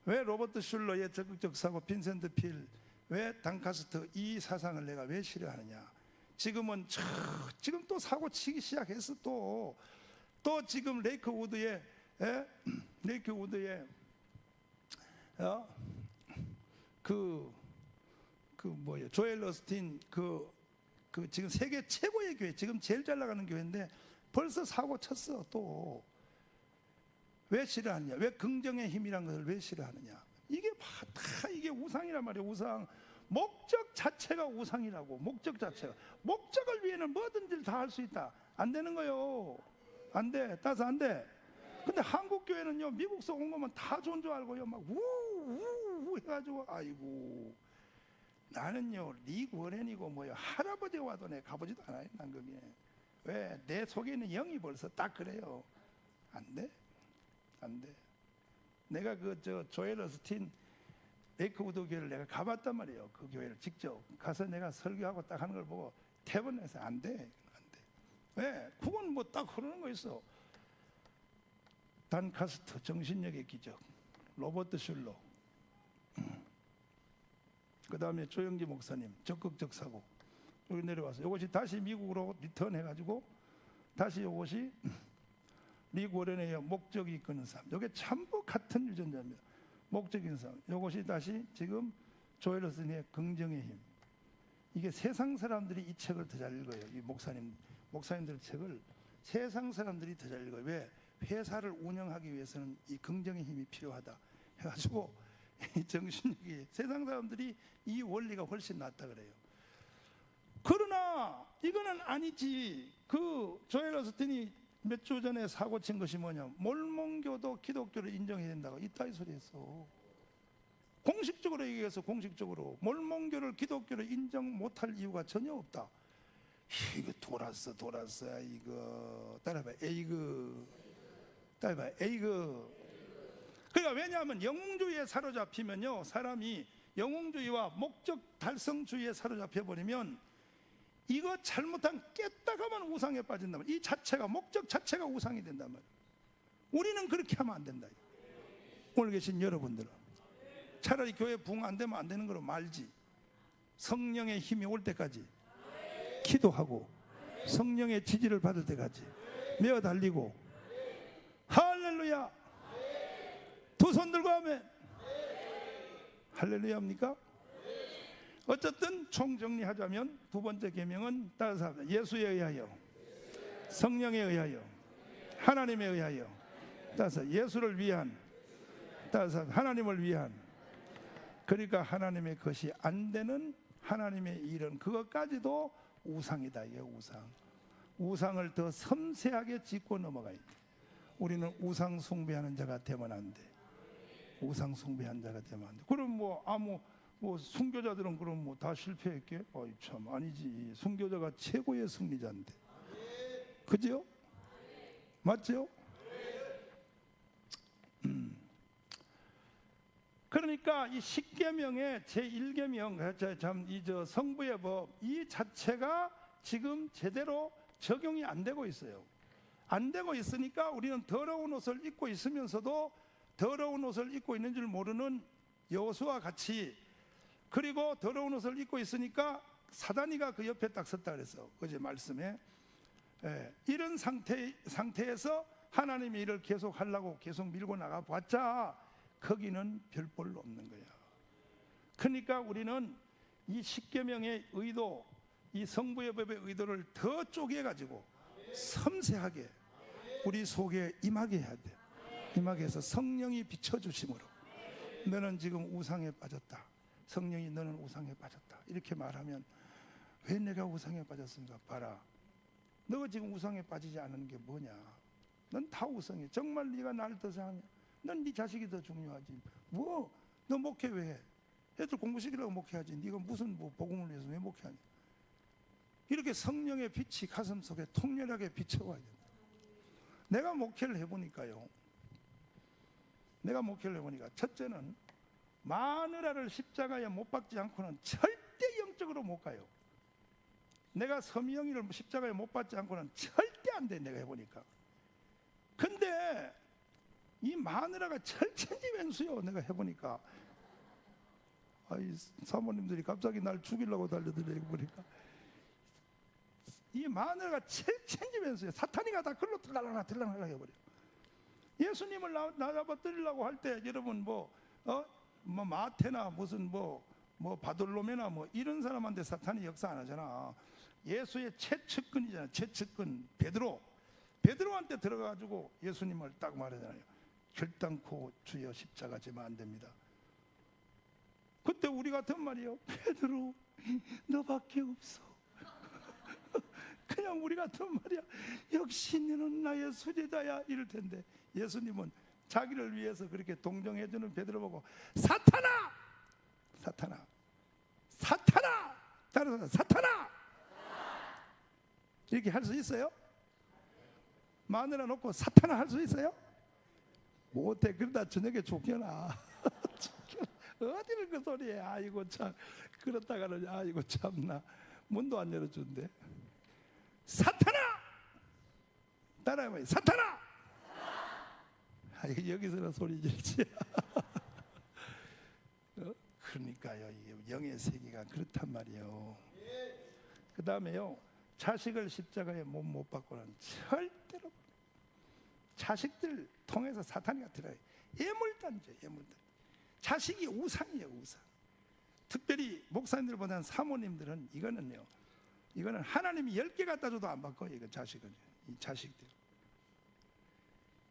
왜 로버트 슐러의 적극적 사고, 빈센트 필, 왜 단카스트 이 사상을 내가 왜 싫어하느냐. 지금은 지금 또 사고 치기 시작했어. 또 지금 레이크우드의 뭐예요, 조엘 어스틴 그 지금 세계 최고의 교회, 지금 제일 잘 나가는 교회인데 벌써 사고 쳤어. 또 왜 싫어하느냐? 왜 긍정의 힘이란 것을 왜 싫어하느냐? 이게 다 이게 우상이란 말이에요. 우상. 목적 자체가 우상이라고. 목적 자체가. 목적을 위해는 뭐든지 다 할 수 있다. 안 되는 거요. 안 돼. 따서 안 돼. 근데 한국 교회는요, 미국서 온 거면 다 좋은 줄 알고요, 막 우우우 해가지고, 아이고 나는요 리그 워렌이고 뭐요 할아버지 와도 내 가보지도 않아요. 난 거기에. 왜? 내 속에 있는 영이 벌써 딱 그래요. 안 돼. 내가 조엘 어스틴 레이크우드 교회를 내가 가봤단 말이에요. 그 교회를 직접 가서 내가 설교하고 딱 하는 걸 보고 대번에서 안 돼. 왜? 그건 뭐 딱 흐르는 거 있어. 단카스트 정신력의 기적, 로버트 슐러, 그 다음에 조영기 목사님 적극적 사고, 여기 내려와서 이것이 다시 미국으로 리턴 해가지고 다시 이것이 리그 워렌의 목적이 이끄는 삶. 이게 전부 같은 유전자입니다. 목적인 삶. 이것이 다시 지금 조엘 어스틴의 긍정의 힘. 이게 세상 사람들이 이 책을 더 잘 읽어요. 이 목사님들 책을 세상 사람들이 더 잘 읽어요. 왜? 회사를 운영하기 위해서는 이 긍정의 힘이 필요하다 해가지고 이 정신력이, 세상 사람들이 이 원리가 훨씬 낫다 그래요. 그러나 이거는 아니지. 그 조엘 어스틴이 몇 주 전에 사고 친 것이 뭐냐, 몰몬교도 기독교를 인정해야 된다고 이따위 소리 했어. 공식적으로 얘기해서 공식적으로 몰몬교를 기독교를 인정 못할 이유가 전혀 없다. 이거 돌았어 이거. 따라봐. 에이그. 그러니까 왜냐하면 영웅주의에 사로잡히면요, 사람이 영웅주의와 목적 달성주의에 사로잡혀 버리면 이거 잘못한 깼다가 하면 우상에 빠진다면, 이 자체가, 목적 자체가 우상이 된다면 우리는 그렇게 하면 안 된다. 오늘 계신 여러분들은 차라리 교회 부흥 안 되면 안 되는 거로 말지, 성령의 힘이 올 때까지 기도하고 성령의 지지를 받을 때까지 메어 달리고, 할렐루야, 두 손 들고 하면 할렐루야입니까? 어쨌든 총정리하자면 두 번째 계명은 따라서 예수에 의하여, 성령에 의하여, 하나님에 의하여, 따라서 예수를 위한, 따라서 하나님을 위한. 그러니까 하나님의 것이 안 되는 하나님의 일은 그것까지도 우상이다. 이게 우상. 우상을 더 섬세하게 짚고 넘어가야 돼. 우리는 우상 숭배하는 자가 되면 안 돼. 우상 숭배하는 자가 되면 안 돼. 그럼 뭐 순교자들은 그럼 뭐 다 실패했게? 어이 참 아니지. 순교자가 최고의 승리자인데. 그죠? 맞죠? 그러니까 이 십계명의 제1계명, 참 성부의 법, 이 자체가 지금 제대로 적용이 안 되고 있어요. 안 되고 있으니까 우리는 더러운 옷을 입고 있으면서도 더러운 옷을 입고 있는 줄 모르는 여호수아와 같이, 그리고 더러운 옷을 입고 있으니까 사단이가 그 옆에 딱 섰다 그랬어. 어제 말씀에. 이런 상태에서 하나님이 이를 계속 하려고 계속 밀고 나가 봤자 거기는 별 볼로 없는 거야. 그러니까 우리는 이 십계명의 의도, 이 성부의 법의 의도를 더 쪼개가지고 섬세하게 우리 속에 임하게 해야 돼. 임하게 해서 성령이 비춰주심으로 너는 지금 우상에 빠졌다. 성령이 너는 우상에 빠졌다. 이렇게 말하면 왜 내가 우상에 빠졌습니까? 봐라. 너가 지금 우상에 빠지지 않은 게 뭐냐? 넌 다 우상해. 정말 네가 나를 더 사랑해? 넌 네 자식이 더 중요하지. 뭐? 너 목회 왜 해? 애들 공부시키려고 목회하지. 네가 무슨 복음을 위해서 왜 목회하냐? 이렇게 성령의 빛이 가슴 속에 통렬하게 비춰와야 된다. 내가 목회를 해보니까요. 첫째는 마누라를 십자가에 못 박지 않고는 절대 영적으로 못 가요. 내가 서미영이를 십자가에 못 박지 않고는 절대 안 돼. 내가 해보니까. 근데 이 마누라가 철천지면수요. 내가 해보니까. 사모님들이 갑자기 날 죽이려고 달려들고 보니까 이 마누라가 철천지면수요. 사탄이가 다 글로 들락날락 해버려. 예수님을 나잡아뜨리려고 할 때 여러분 마태나 무슨 바돌로메나 이런 사람한테 사탄이 역사 안 하잖아. 예수의 최측근이잖아. 최측근 베드로한테 들어가가지고 예수님을 딱 말하잖아요. 결단코 주여 십자가 지면 안 됩니다. 그때 우리 같은 말이요. 베드로 너밖에 없어. 그냥 우리 같은 말이야. 역시 너는 나의 수제자야 이럴 텐데 예수님은 자기를 위해서 그렇게 동정해주는 베드로 보고 사탄아! 따라서 사탄아! 이렇게 할 수 있어요? 마누라 놓고 사탄아 할 수 있어요? 못해. 그러다 저녁에 쫓겨나. 어디를 그 소리해. 아이고 참 그렇다가는 아이고 참나 문도 안 열어준대. 사탄아! 따라해봐요. 사탄아! 여기서는 소리 질지. 그러니까요. 이게 영의 세계가 그렇단 말이에요. 그 다음에요. 자식을 십자가에 못 박고는 절대로 자식들 통해서 사탄이가 들어요. 예물단죠. 자식이 우상이에요. 우상. 특별히 목사님들보다는 사모님들은 이거는 하나님이 10개 갖다 줘도 안 바꿔요. 이거 자식은. 이 자식들.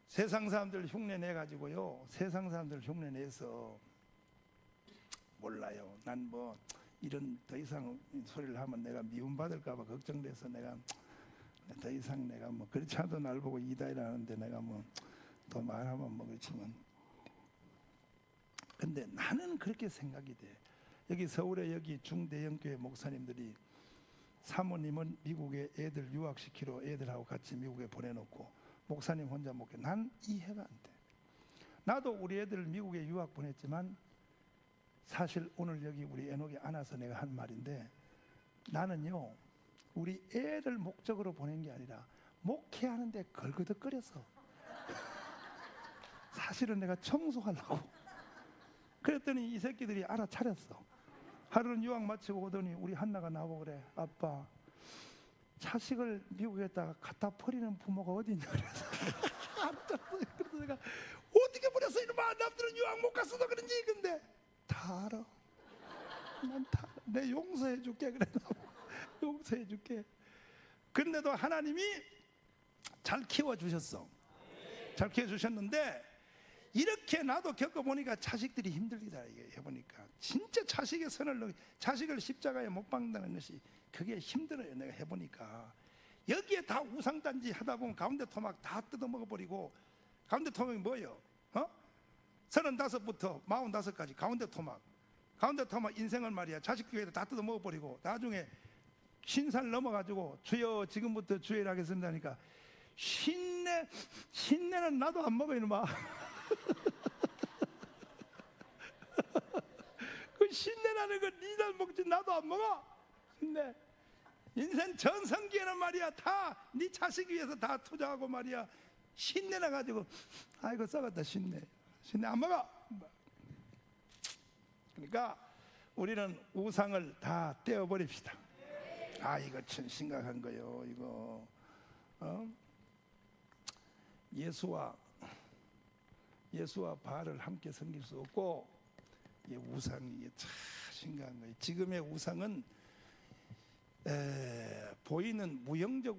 세상 사람들 흉내 내가지고요. 세상 사람들 흉내 내서 몰라요. 난 이런 더 이상 소리를 하면 내가 미움받을까봐 걱정돼서 내가 더 이상 내가 그렇지 않아도 날 보고 이다이라 하는데 내가 더 말하면 그렇지만 근데 나는 그렇게 생각이 돼. 여기 서울에 여기 중대형교회 목사님들이 사모님은 미국에 애들 유학시키러 애들하고 같이 미국에 보내놓고 목사님 혼자 목회. 난 이해가 안 돼. 나도 우리 애들을 미국에 유학 보냈지만 사실 오늘 여기 우리 애녹이 안아서 내가 한 말인데 나는요 우리 애를 목적으로 보낸 게 아니라 목회하는데 걸그덕거려서 사실은 내가 청소하려고 그랬더니 이 새끼들이 알아차렸어. 하루는 유학 마치고 오더니 우리 한나가 나보고 그래. 아빠, 자식을 미국에다가 갖다 버리는 부모가 어디 있냐 그래서 그래서 내가 어떻게 버렸어 이놈아. 남들은 유학 못 갔어도 그런지. 근데 다 알아. 난 다 알아. 내 용서해 줄게. 그래. 용서해 줄게. 근데도 하나님이 잘 키워주셨어. 잘 키워주셨는데 이렇게 나도 겪어보니까 자식들이 힘들다. 이게 해보니까 진짜 자식의 선을, 자식을 십자가에 못 박는다는 것이 그게 힘들어요. 내가 해보니까 여기에 다 우상단지 하다 보면 가운데 토막 다 뜯어먹어버리고. 가운데 토막이 뭐예요? 35부터 45까지 가운데 토막. 가운데 토막 인생을 말이야 자식 교회에다 다 뜯어먹어버리고 나중에 50살 넘어가지고 주여 지금부터 주일 하겠습니다 하니까 신내는 나도 안 먹어 이놈아. 그 신내라는 건 니들 먹지 나도 안 먹어. 신내. 인생 전성기에는 말이야 다 네 자식 위해서 다 투자하고 말이야 신내나 가지고 아이고 썩었다 신내 안 먹어. 그러니까 우리는 우상을 다 떼어버립시다. 아 이거 참 심각한 거요. 이거 예수와 바알을 함께 섬길 수 없고 이 우상이 참 심각한 거예요. 지금의 우상은 보이는 무형적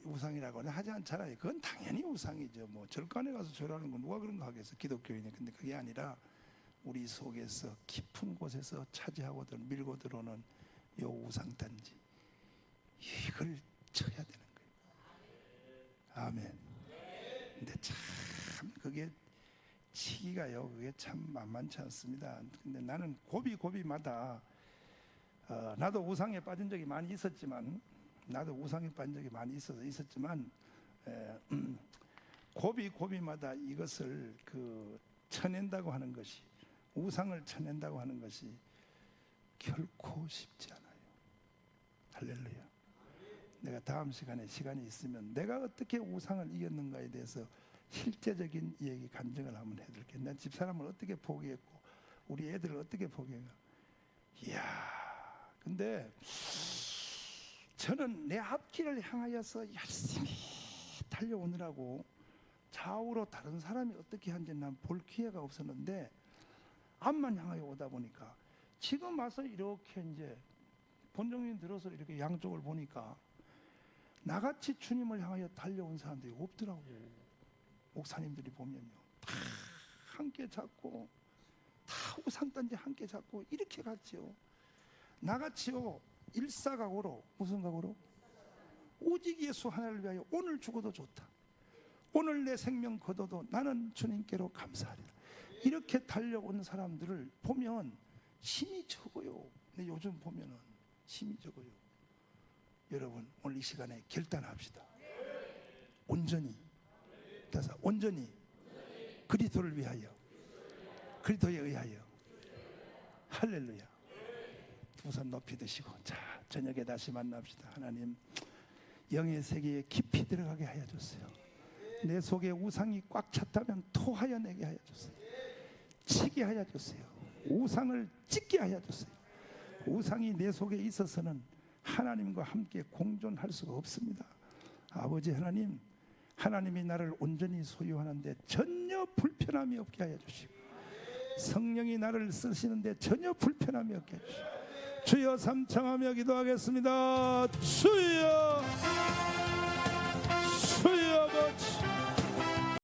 우상이라고는 하지 않잖아요. 그건 당연히 우상이죠. 뭐 절간에 가서 절하는 건 누가 그런 거 하겠어, 기독교인이. 근데 그게 아니라 우리 속에서 깊은 곳에서 차지하고들 밀고 들어오는 요 우상단지, 이걸 쳐야 되는 거예요. 아멘. 근데 참 그게 치기가요, 그게 참 만만치 않습니다. 근데 나는 고비마다 나도 우상에 빠진 적이 많이 있었지만 고비마다 이것을 쳐낸다고 하는 것이, 우상을 쳐낸다고 하는 것이 결코 쉽지 않아요. 할렐루야. 내가 다음 시간에 시간이 있으면 내가 어떻게 우상을 이겼는가에 대해서 실제적인 얘기 간증을 한번 해드릴게. 난 집사람을 어떻게 포기했고 우리 애들을 어떻게 포기했고. 이야, 근데 저는 내 앞길을 향하여서 열심히 달려오느라고 좌우로 다른 사람이 어떻게 하는지 난 볼 기회가 없었는데 앞만 향하여 오다 보니까 지금 와서 이렇게 이제 본정인 들어서 이렇게 양쪽을 보니까 나같이 주님을 향하여 달려온 사람들이 없더라고. 목사님들이 보면요, 다 함께 잡고 다 우상단지 함께 잡고 이렇게 갔지요. 나같이요 일사각오로, 무슨 각오로? 오직 예수 하나를 위하여 오늘 죽어도 좋다, 오늘 내 생명 거둬도 나는 주님께로 감사하리라, 이렇게 달려온 사람들을 보면 힘이 적어요. 근데 요즘 보면은 힘이 적어요. 여러분 오늘 이 시간에 결단합시다. 온전히 그리스도를 위하여, 그리스도에 의하여. 할렐루야. 두 손 높이 드시고, 자, 저녁에 다시 만납시다. 하나님, 영의 세계에 깊이 들어가게 하여 주세요. 내 속에 우상이 꽉 찼다면 토하여 내게 하여 주세요. 치게 하여 주세요. 우상을 찢게 하여 주세요. 우상이 내 속에 있어서는 하나님과 함께 공존할 수가 없습니다. 아버지 하나님, 하나님이 나를 온전히 소유하는데 전혀 불편함이 없게 하여 주시고, 성령이 나를 쓰시는데 전혀 불편함이 없게 해주시고, 주여 삼창하며 기도하겠습니다. 주여.